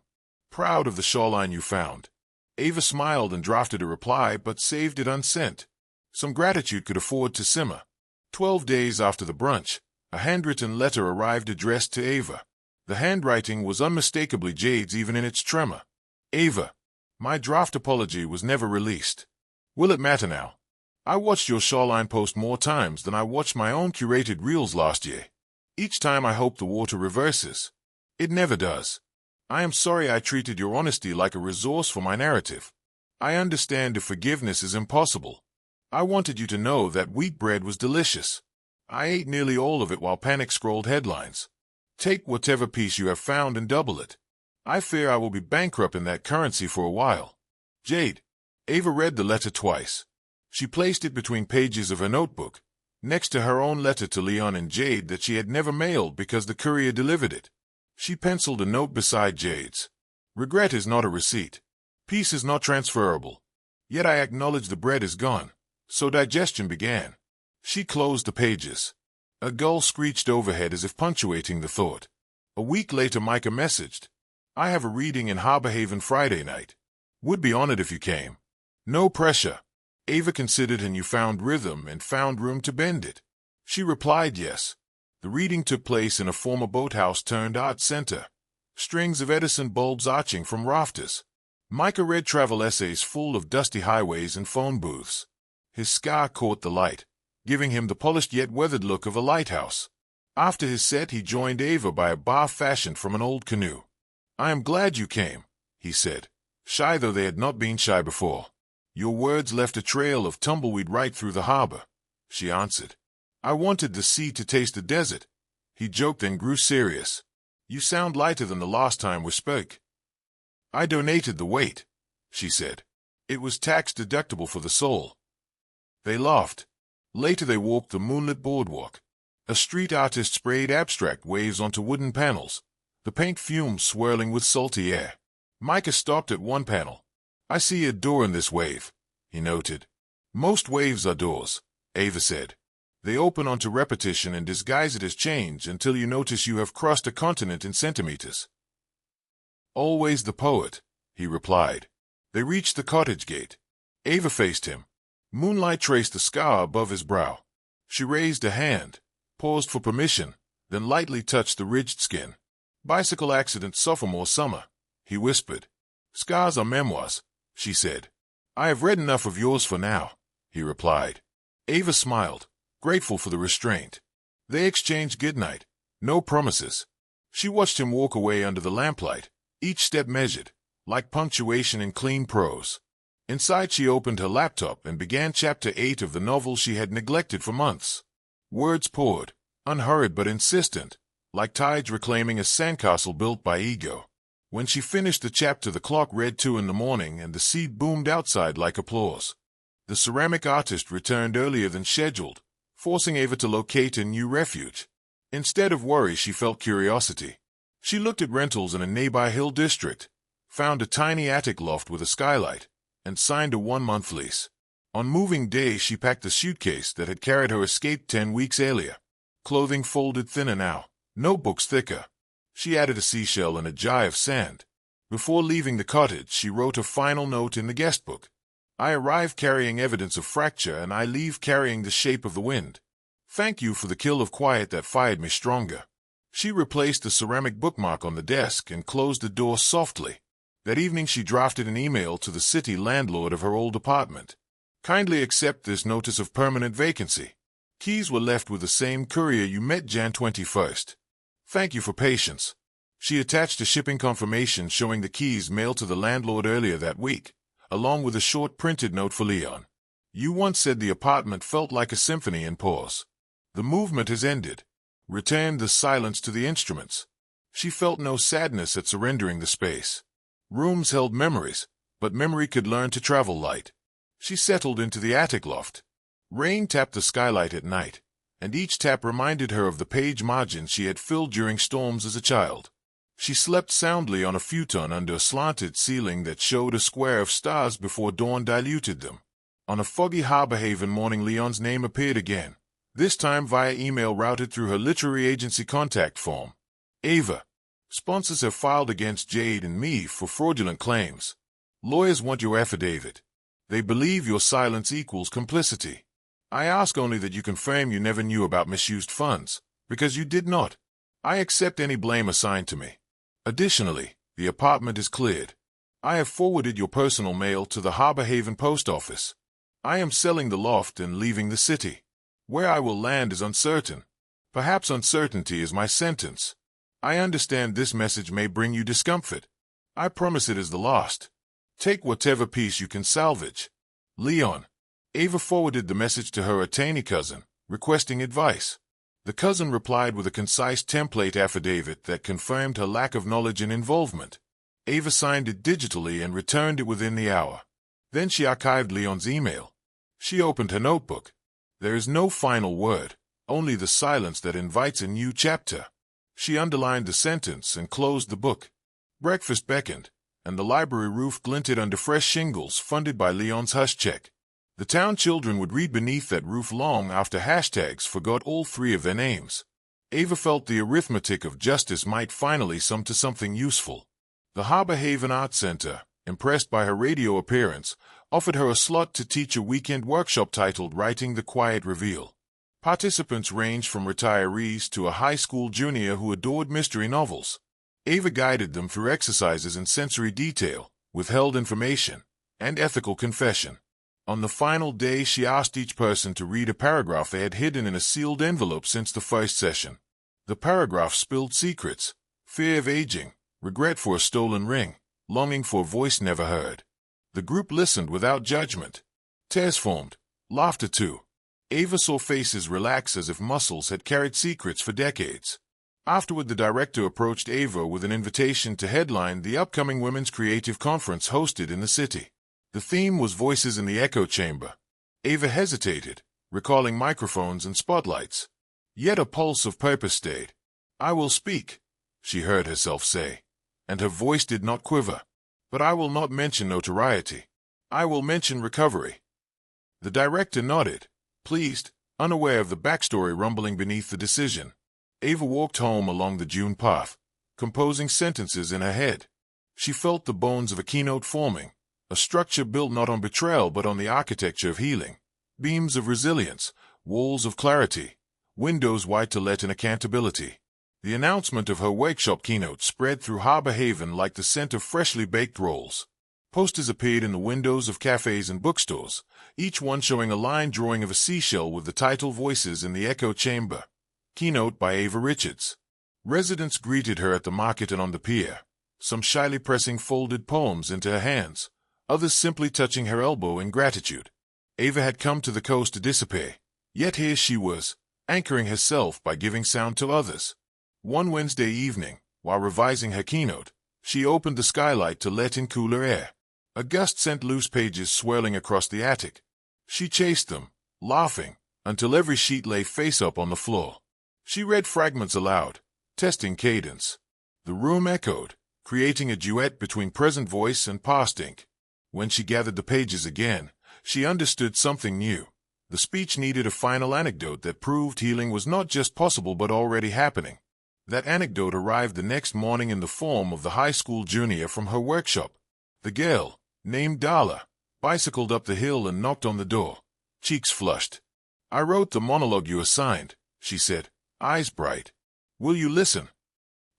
Proud of the shoreline you found. Ava smiled and drafted a reply but saved it unsent. Some gratitude could afford to simmer. 12 days after the brunch, a handwritten letter arrived addressed to Ava. The handwriting was unmistakably Jade's even in its tremor. Ava, my draft apology was never released. Will it matter now? I watched your shoreline post more times than I watched my own curated reels last year. Each time I hope the water reverses. It never does. I am sorry I treated your honesty like a resource for my narrative. I understand if forgiveness is impossible. I wanted you to know that wheat bread was delicious. I ate nearly all of it while panic scrolled headlines. Take whatever piece you have found and double it. I fear I will be bankrupt in that currency for a while. Jade. Ava read the letter twice. She placed it between pages of her notebook, next to her own letter to Leon and Jade that she had never mailed because the courier delivered it. She penciled a note beside Jade's. Regret is not a receipt. Peace is not transferable. Yet I acknowledge the bread is gone. So digestion began. She closed the pages. A gull screeched overhead as if punctuating the thought. A week later Micah messaged. I have a reading in Harbor Haven Friday night. Would be honored if you came. No pressure. Ava considered and you found rhythm and found room to bend it. She replied yes. The reading took place in a former boathouse turned art center. Strings of Edison bulbs arching from rafters. Micah read travel essays full of dusty highways and phone booths. His scar caught the light, giving him the polished yet weathered look of a lighthouse. After his set, he joined Ava by a bar fashioned from an old canoe. I am glad you came, he said, shy though they had not been shy before. Your words left a trail of tumbleweed right through the harbor, she answered. I wanted the sea to taste the desert. He joked and grew serious. You sound lighter than the last time we spoke. I donated the weight, she said. It was tax deductible for the soul. They laughed. Later they walked the moonlit boardwalk. A street artist sprayed abstract waves onto wooden panels, the paint fumes swirling with salty air. Micah stopped at one panel. I see a door in this wave, he noted. Most waves are doors, Ava said. They open onto repetition and disguise it as change until you notice you have crossed a continent in centimeters. Always the poet, he replied. They reached the cottage gate. Ava faced him. Moonlight traced the scar above his brow. She raised a hand, paused for permission, then lightly touched the ridged skin. Bicycle accident sophomore summer, he whispered. Scars are memoirs, she said. I have read enough of yours for now, he replied. Ava smiled, grateful for the restraint. They exchanged goodnight, no promises. She watched him walk away under the lamplight, each step measured, like punctuation in clean prose. Inside she opened her laptop and began chapter 8 of the novel she had neglected for months. Words poured, unhurried but insistent, like tides reclaiming a sandcastle built by ego. When she finished the chapter, the clock read 2 in the morning and the seed boomed outside like applause. The ceramic artist returned earlier than scheduled, forcing Ava to locate a new refuge. Instead of worry, she felt curiosity. She looked at rentals in a nearby hill district, found a tiny attic loft with a skylight, and signed a 1-month lease. On moving day, she packed the suitcase that had carried her escape 10 weeks earlier. Clothing folded thinner now, notebooks thicker. She added a seashell and a jar of sand. Before leaving the cottage, she wrote a final note in the guest book. I arrive carrying evidence of fracture, and I leave carrying the shape of the wind. Thank you for the kill of quiet that fired me stronger. She replaced the ceramic bookmark on the desk and closed the door softly. That evening she drafted an email to the city landlord of her old apartment. Kindly accept this notice of permanent vacancy. Keys were left with the same courier you met Jan 21st. Thank you for patience. She attached a shipping confirmation showing the keys mailed to the landlord earlier that week, along with a short printed note for Leon. You once said the apartment felt like a symphony in pause. The movement has ended. Returned the silence to the instruments. She felt no sadness at surrendering the space. Rooms held memories, but memory could learn to travel light. She settled into the attic loft. Rain tapped the skylight at night, and each tap reminded her of the page margins she had filled during storms as a child. She slept soundly on a futon under a slanted ceiling that showed a square of stars before dawn diluted them. On a foggy Harbor Haven morning, Leon's name appeared again, this time via email routed through her literary agency contact form. Ava. Sponsors have filed against Jade and me for fraudulent claims. Lawyers want your affidavit. They believe your silence equals complicity. I ask only that you confirm you never knew about misused funds, because you did not. I accept any blame assigned to me. Additionally, the apartment is cleared. I have forwarded your personal mail to the Harbor Haven post office. I am selling the loft and leaving the city. Where I will land is uncertain. Perhaps uncertainty is my sentence. I understand this message may bring you discomfort. I promise it is the last. Take whatever piece you can salvage. Leon. Ava forwarded the message to her attorney cousin, requesting advice. The cousin replied with a concise template affidavit that confirmed her lack of knowledge and involvement. Ava signed it digitally and returned it within the hour. Then she archived Leon's email. She opened her notebook. There is no final word, only the silence that invites a new chapter. She underlined the sentence and closed the book. Breakfast beckoned, and the library roof glinted under fresh shingles funded by Leon's hush check. The town children would read beneath that roof long after hashtags forgot all 3 of their names. Ava felt the arithmetic of justice might finally sum to something useful. The Harbor Haven Art Center, impressed by her radio appearance, offered her a slot to teach a weekend workshop titled Writing the Quiet Reveal. Participants ranged from retirees to a high school junior who adored mystery novels. Ava guided them through exercises in sensory detail, withheld information, and ethical confession. On the final day, she asked each person to read a paragraph they had hidden in a sealed envelope since the first session. The paragraph spilled secrets, fear of aging, regret for a stolen ring, longing for a voice never heard. The group listened without judgment. Tears formed, laughter too. Ava saw faces relax as if muscles had carried secrets for decades. Afterward, the director approached Ava with an invitation to headline the upcoming Women's Creative Conference hosted in the city. The theme was Voices in the Echo Chamber. Ava hesitated, recalling microphones and spotlights. Yet a pulse of purpose stayed. I will speak, she heard herself say, and her voice did not quiver. But I will not mention notoriety. I will mention recovery. The director nodded, pleased, unaware of the backstory rumbling beneath the decision. Ava walked home along the June path, composing sentences in her head. She felt the bones of a keynote forming, a structure built not on betrayal but on the architecture of healing, beams of resilience, walls of clarity, windows wide to let in accountability. The announcement of her workshop keynote spread through Harbor Haven like the scent of freshly baked rolls. Posters appeared in the windows of cafes and bookstores, each one showing a line drawing of a seashell with the title Voices in the Echo Chamber. Keynote by Ava Richards. Residents greeted her at the market and on the pier, some shyly pressing folded poems into her hands, others simply touching her elbow in gratitude. Ava had come to the coast to disappear, yet here she was, anchoring herself by giving sound to others. One Wednesday evening, while revising her keynote, she opened the skylight to let in cooler air. A gust sent loose pages swirling across the attic. She chased them, laughing, until every sheet lay face up on the floor. She read fragments aloud, testing cadence. The room echoed, creating a duet between present voice and past ink. When she gathered the pages again, she understood something new. The speech needed a final anecdote that proved healing was not just possible but already happening. That anecdote arrived the next morning in the form of the high school junior from her workshop. The girl, named Darla, bicycled up the hill and knocked on the door, cheeks flushed. "I wrote the monologue you assigned," she said, eyes bright. "Will you listen?"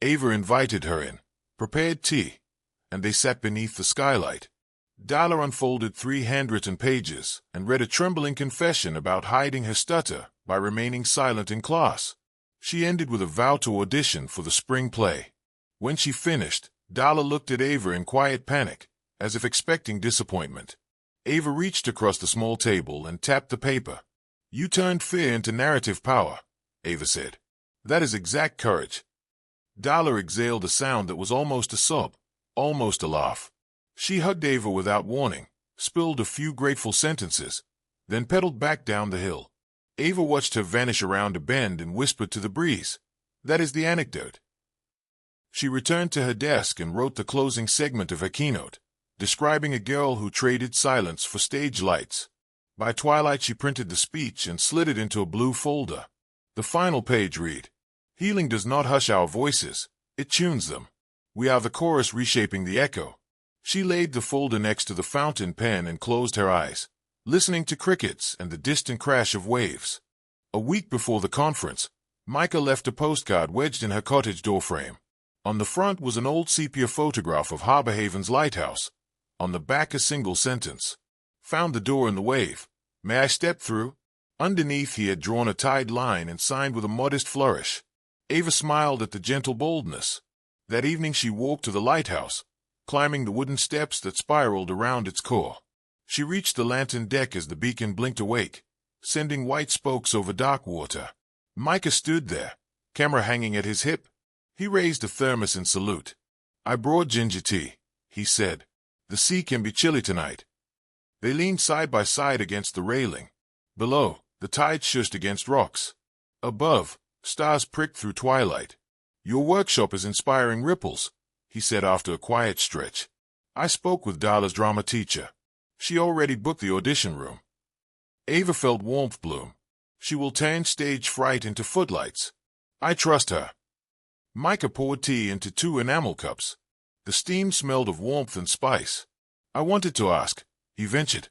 Ava invited her in, prepared tea, and they sat beneath the skylight. Darla unfolded 3 handwritten pages and read a trembling confession about hiding her stutter by remaining silent in class. She ended with a vow to audition for the spring play. When she finished, Darla looked at Ava in quiet panic, as if expecting disappointment. Ava reached across the small table and tapped the paper. "You turned fear into narrative power," Ava said. "That is exact courage." Darla exhaled a sound that was almost a sob, almost a laugh. She hugged Ava without warning, spilled a few grateful sentences, then pedaled back down the hill. Ava watched her vanish around a bend and whispered to the breeze, "That is the anecdote." She returned to her desk and wrote the closing segment of her keynote, describing a girl who traded silence for stage lights. By twilight she printed the speech and slid it into a blue folder. The final page read, "Healing does not hush our voices, it tunes them. We are the chorus reshaping the echo." She laid the folder next to the fountain pen and closed her eyes, listening to crickets and the distant crash of waves. A week before the conference, Micah left a postcard wedged in her cottage doorframe. On the front was an old sepia photograph of Harbor Haven's lighthouse. On the back a single sentence. "Found the door in the wave. May I step through?" Underneath he had drawn a tied line and signed with a modest flourish. Ava smiled at the gentle boldness. That evening she walked to the lighthouse, climbing the wooden steps that spiraled around its core. She reached the lantern deck as the beacon blinked awake, sending white spokes over dark water. Micah stood there, camera hanging at his hip. He raised a thermos in salute. "I brought ginger tea," he said. "The sea can be chilly tonight." They leaned side by side against the railing. Below, the tide shushed against rocks. Above, stars pricked through twilight. "Your workshop is inspiring ripples," he said after a quiet stretch. "I spoke with Darla's drama teacher. She already booked the audition room." Ava felt warmth bloom. "She will turn stage fright into footlights. I trust her." Micah poured tea into 2 enamel cups. The steam smelled of warmth and spice. "I wanted to ask," he ventured,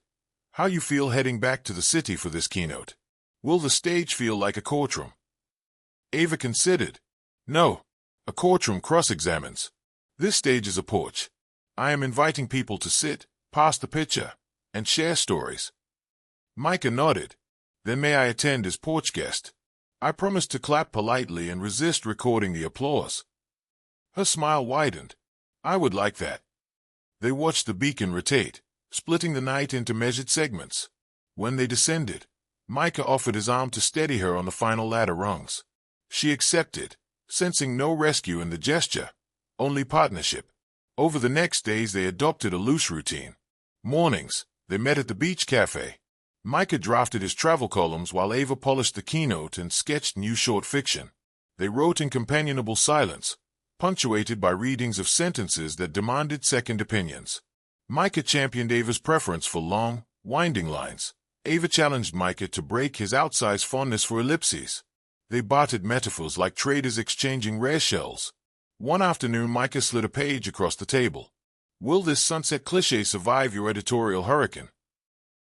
"how you feel heading back to the city for this keynote. Will the stage feel like a courtroom?" Ava considered. "No, a courtroom cross-examines. This stage is a porch. I am inviting people to sit, pass the pitcher, and share stories." Micah nodded. "Then may I attend as porch guest? I promise to clap politely and resist recording the applause." Her smile widened. "I would like that." They watched the beacon rotate, splitting the night into measured segments. When they descended, Micah offered his arm to steady her on the final ladder rungs. She accepted, sensing no rescue in the gesture, only partnership. Over the next days they adopted a loose routine. Mornings, they met at the beach cafe. Micah drafted his travel columns while Ava polished the keynote and sketched new short fiction. They wrote in companionable silence, punctuated by readings of sentences that demanded second opinions. Micah championed Ava's preference for long, winding lines. Ava challenged Micah to break his outsized fondness for ellipses. They bartered metaphors like traders exchanging rare shells. One afternoon Micah slid a page across the table. "Will this sunset cliché survive your editorial hurricane?"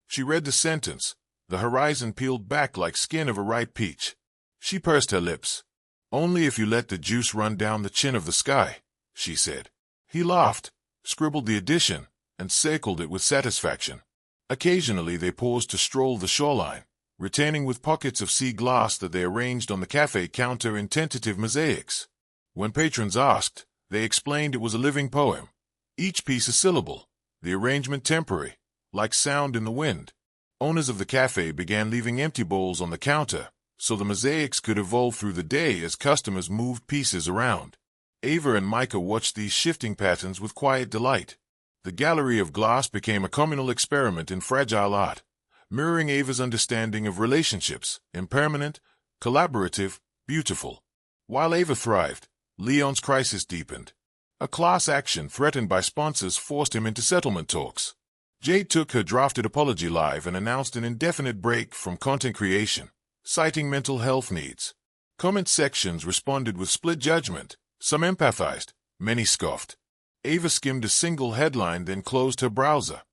She read the sentence. The horizon peeled back like skin of a ripe peach. She pursed her lips. "Only if you let the juice run down the chin of the sky," she said. He laughed, scribbled the addition, and circled it with satisfaction. Occasionally they paused to stroll the shoreline, retaining with pockets of sea glass that they arranged on the cafe counter in tentative mosaics. When patrons asked, they explained it was a living poem, each piece a syllable, the arrangement temporary, like sound in the wind. Owners of the cafe began leaving empty bowls on the counter, so the mosaics could evolve through the day as customers moved pieces around. Ava and Micah watched these shifting patterns with quiet delight. The gallery of glass became a communal experiment in fragile art, mirroring Ava's understanding of relationships: impermanent, collaborative, beautiful. While Ava thrived, Leon's crisis deepened. A class action threatened by sponsors forced him into settlement talks. Jade took her drafted apology live and announced an indefinite break from content creation, citing mental health needs. Comment sections responded with split judgment. Some empathized, many scoffed. Ava skimmed a single headline, then closed her browser.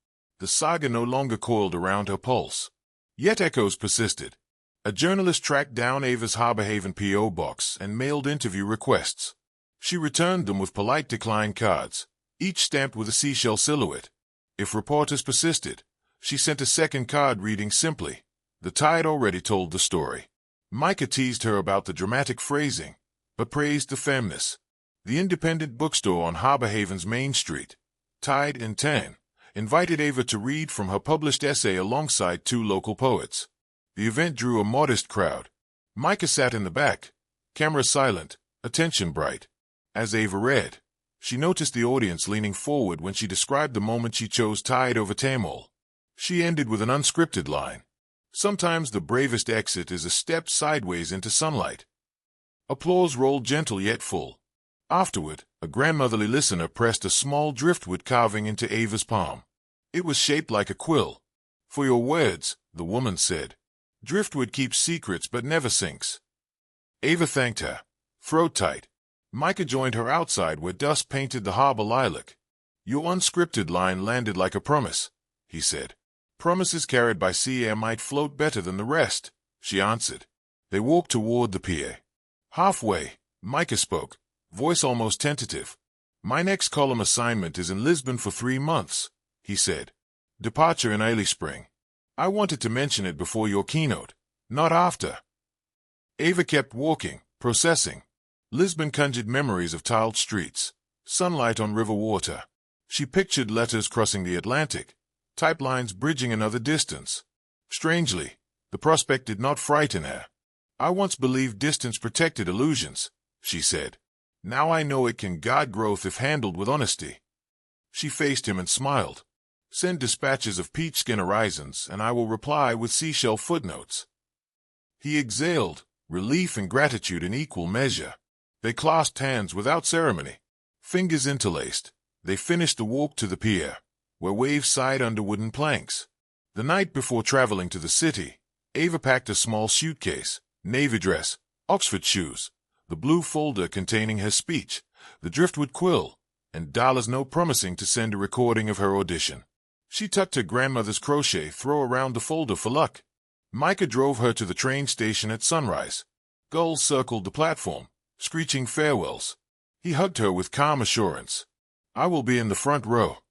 The saga no longer coiled around her pulse. Yet echoes persisted. A journalist tracked down Ava's Harbor Haven P.O. box and mailed interview requests. She returned them with polite decline cards, each stamped with a seashell silhouette. If reporters persisted, she sent a second card reading simply, "The tide already told the story." Micah teased her about the dramatic phrasing, but praised the firmness. The independent bookstore on Harbor Haven's Main Street, Tide and Tan, invited Ava to read from her published essay alongside two local poets. The event drew a modest crowd. Micah sat in the back, camera silent, attention bright. As Ava read, she noticed the audience leaning forward when she described the moment she chose Tide over Tamol. She ended with an unscripted line. "Sometimes the bravest exit is a step sideways into sunlight." Applause rolled gentle yet full. Afterward, a grandmotherly listener pressed a small driftwood carving into Ava's palm. It was shaped like a quill. "For your words," the woman said. "Driftwood keeps secrets but never sinks." Ava thanked her, throat tight. Micah joined her outside where dust painted the harbor lilac. "Your unscripted line landed like a promise," he said. "Promises carried by sea air might float better than the rest," she answered. They walked toward the pier. Halfway, Micah spoke, voice almost tentative. "My next column assignment is in Lisbon for 3 months," he said. "Departure in early spring. I wanted to mention it before your keynote, not after." Ava kept walking, processing. Lisbon conjured memories of tiled streets, sunlight on river water. She pictured letters crossing the Atlantic, type lines bridging another distance. Strangely, the prospect did not frighten her. "I once believed distance protected illusions," she said. "Now I know it can guard growth if handled with honesty." She faced him and smiled. "Send dispatches of peach-skin horizons, and I will reply with seashell footnotes." He exhaled, relief and gratitude in equal measure. They clasped hands without ceremony. Fingers interlaced, they finished the walk to the pier, where waves sighed under wooden planks. The night before traveling to the city, Ava packed a small suitcase, navy dress, Oxford shoes, the blue folder containing her speech, the driftwood quill, and dollars note promising to send a recording of her audition. She tucked her grandmother's crochet throw around the folder for luck. Micah drove her to the train station at sunrise. Gulls circled the platform, screeching farewells. He hugged her with calm assurance. "I will be in the front row,"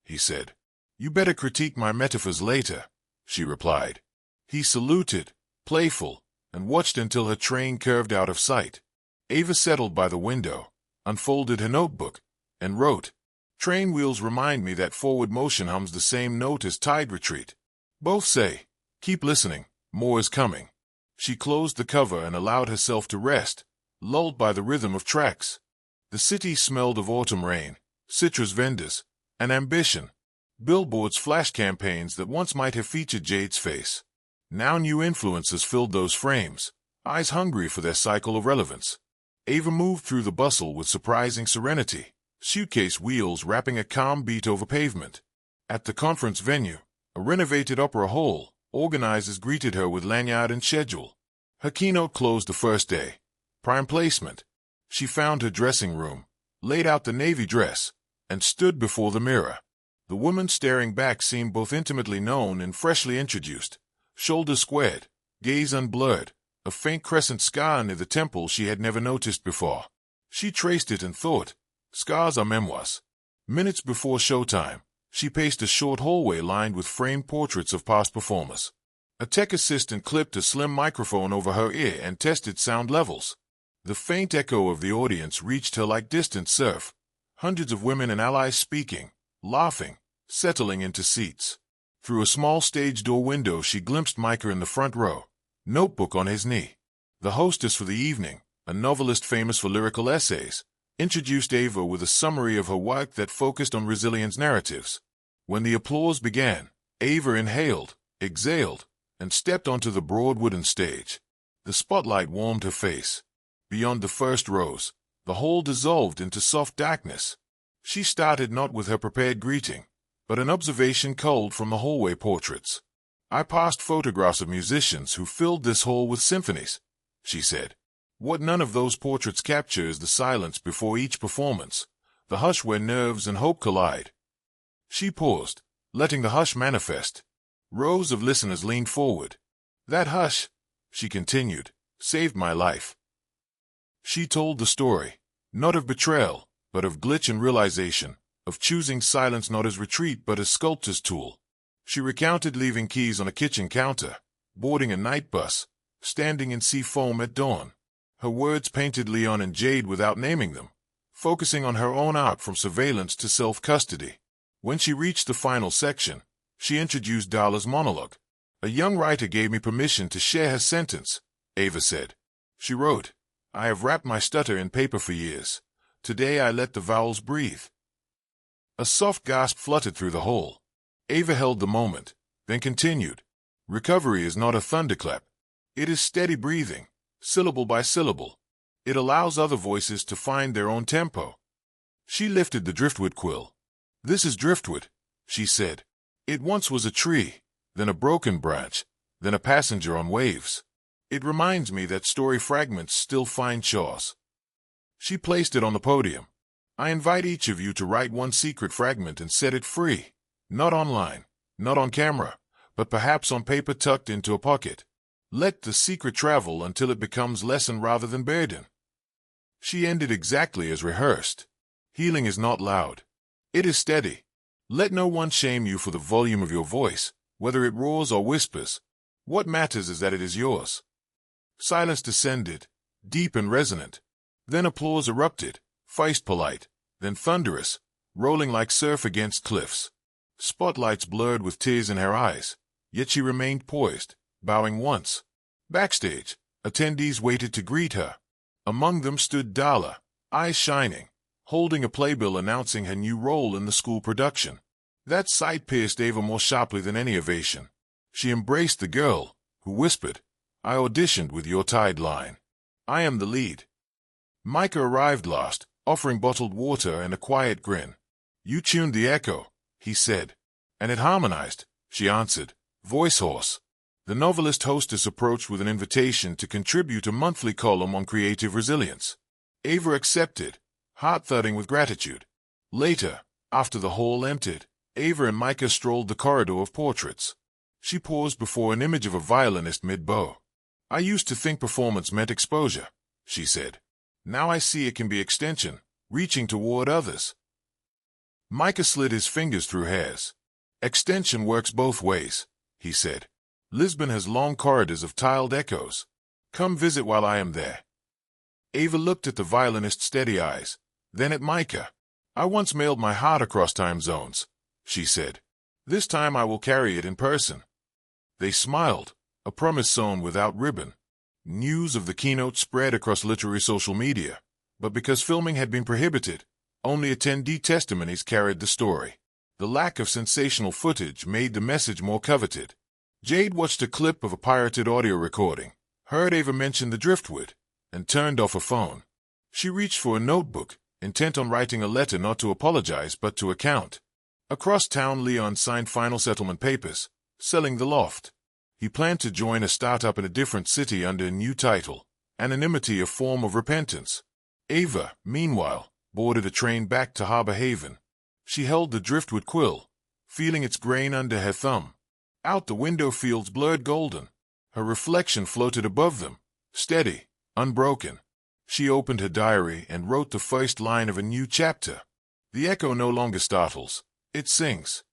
he said. "You better critique my metaphors later," she replied. He saluted, playful, and watched until her train curved out of sight. Ava settled by the window, unfolded her notebook, and wrote, "Train wheels remind me that forward motion hums the same note as tide retreat. Both say, keep listening, more is coming." She closed the cover and allowed herself to rest, lulled by the rhythm of tracks. The city smelled of autumn rain, citrus vendors, and ambition. Billboards flashed campaigns that once might have featured Jade's face. Now new influences filled those frames, eyes hungry for their cycle of relevance. Ava moved through the bustle with surprising serenity, suitcase wheels rapping a calm beat over pavement. At the conference venue, a renovated opera hall, organizers greeted her with lanyard and schedule. Her keynote closed the first day. Prime placement. She found her dressing room, laid out the navy dress, and stood before the mirror. The woman staring back seemed both intimately known and freshly introduced. Shoulders squared, gaze unblurred, a faint crescent scar near the temple she had never noticed before. She traced it and thought, scars are memoirs. Minutes before showtime, she paced a short hallway lined with framed portraits of past performers. A tech assistant clipped a slim microphone over her ear and tested sound levels. The faint echo of the audience reached her like distant surf. Hundreds of women and allies speaking, laughing, settling into seats. Through a small stage door window she glimpsed Micah in the front row, notebook on his knee. The hostess for the evening, a novelist famous for lyrical essays, introduced Ava with a summary of her work that focused on resilience narratives. When the applause began, Ava inhaled, exhaled, and stepped onto the broad wooden stage. The spotlight warmed her face. Beyond the first rows, the hall dissolved into soft darkness. She started not with her prepared greeting, but an observation culled from the hallway portraits. "I passed photographs of musicians who filled this hall with symphonies," she said. "What none of those portraits capture is the silence before each performance, the hush where nerves and hope collide." She paused, letting the hush manifest. Rows of listeners leaned forward. "That hush," she continued, "saved my life." She told the story, not of betrayal, but of glitch and realization, of choosing silence not as retreat but as sculptor's tool. She recounted leaving keys on a kitchen counter, boarding a night bus, standing in sea foam at dawn. Her words painted Leon and Jade without naming them, focusing on her own arc from surveillance to self-custody. When she reached the final section, she introduced Darla's monologue. "A young writer gave me permission to share her sentence," Ava said. She wrote, "I have wrapped my stutter in paper for years. Today I let the vowels breathe." A soft gasp fluttered through the hall. Ava held the moment, then continued, "Recovery is not a thunderclap. It is steady breathing, syllable by syllable. It allows other voices to find their own tempo." She lifted the driftwood quill. "This is driftwood," she said. "It once was a tree, then a broken branch, then a passenger on waves. It reminds me that story fragments still find shores." She placed it on the podium. "I invite each of you to write one secret fragment and set it free. Not online, not on camera, but perhaps on paper tucked into a pocket. Let the secret travel until it becomes lesson rather than burden." She ended exactly as rehearsed. Healing is not loud. It is steady. Let no one shame you for the volume of your voice, whether it roars or whispers. What matters is that it is yours. Silence descended, deep and resonant. Then applause erupted, first polite, then thunderous, rolling like surf against cliffs. Spotlights blurred with tears in her eyes, yet she remained poised, bowing once. Backstage, attendees waited to greet her. Among them stood Darla, eyes shining, holding a playbill announcing her new role in the school production. That sight pierced Ava more sharply than any ovation. She embraced the girl, who whispered, "I auditioned with your tide line. I am the lead." Micah arrived last, offering bottled water and a quiet grin. "You tuned the echo," he said. "And it harmonized," she answered, voice hoarse. The novelist hostess approached with an invitation to contribute a monthly column on creative resilience. Ava accepted, heart-thudding with gratitude. Later, after the hall emptied, Ava and Micah strolled the corridor of portraits. She paused before an image of a violinist mid-bow. "I used to think performance meant exposure," she said. "Now I see it can be extension, reaching toward others." Micah slid his fingers through hers. "Extension works both ways," he said. "Lisbon has long corridors of tiled echoes. Come visit while I am there." Ava looked at the violinist's steady eyes, then at Micah. "I once mailed my heart across time zones," she said. "This time I will carry it in person." They smiled, a promise sewn without ribbon. News of the keynote spread across literary social media, but because filming had been prohibited, only attendee testimonies carried the story. The lack of sensational footage made the message more coveted. Jade watched a clip of a pirated audio recording, heard Ava mention the driftwood, and turned off her phone. She reached for a notebook, intent on writing a letter not to apologize but to account. Across town, Leon signed final settlement papers, selling the loft. He planned to join a startup in a different city under a new title, Anonymity, a Form of Repentance. Ava, meanwhile, boarded a train back to Harbor Haven. She held the driftwood quill, feeling its grain under her thumb. Out the window, fields blurred golden. Her reflection floated above them, steady, unbroken. She opened her diary and wrote the first line of a new chapter. The echo no longer startles, it sings.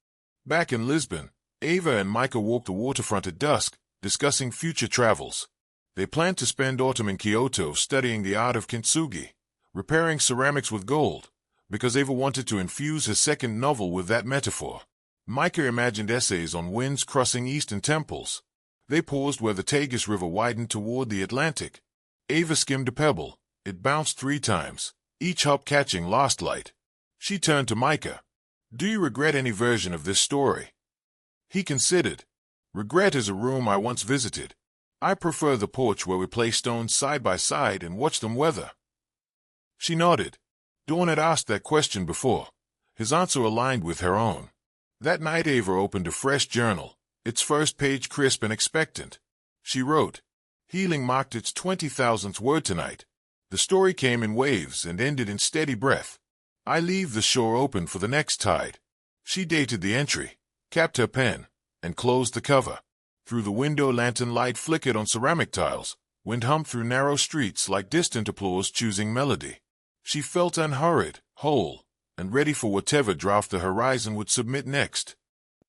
Back in Lisbon, Ava and Micah walked the waterfront at dusk, discussing future travels. They planned to spend autumn in Kyoto studying the art of kintsugi, repairing ceramics with gold, because Ava wanted to infuse her second novel with that metaphor. Micah imagined essays on winds crossing eastern temples. They paused where the Tagus River widened toward the Atlantic, Ava skimmed a pebble. It bounced 3 times, each hop catching lost light. She turned to Micah. Do you regret any version of this story? He considered. Regret is a room I once visited. I prefer the porch where we place stones side by side and watch them weather. She nodded. Dawn had asked that question before. His answer aligned with her own. That night Ava opened a fresh journal, its first page crisp and expectant. She wrote, Healing marked its 20,000th word tonight. The story came in waves and ended in steady breath. I leave the shore open for the next tide. She dated the entry, capped her pen, and closed the cover. Through the window lantern light flickered on ceramic tiles, wind hummed through narrow streets like distant applause choosing melody. She felt unhurried, whole, and ready for whatever draft the horizon would submit next.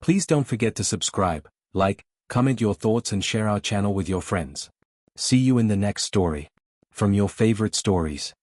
Please don't forget to subscribe, like, comment your thoughts and share our channel with your friends. See you in the next story. From your favorite stories.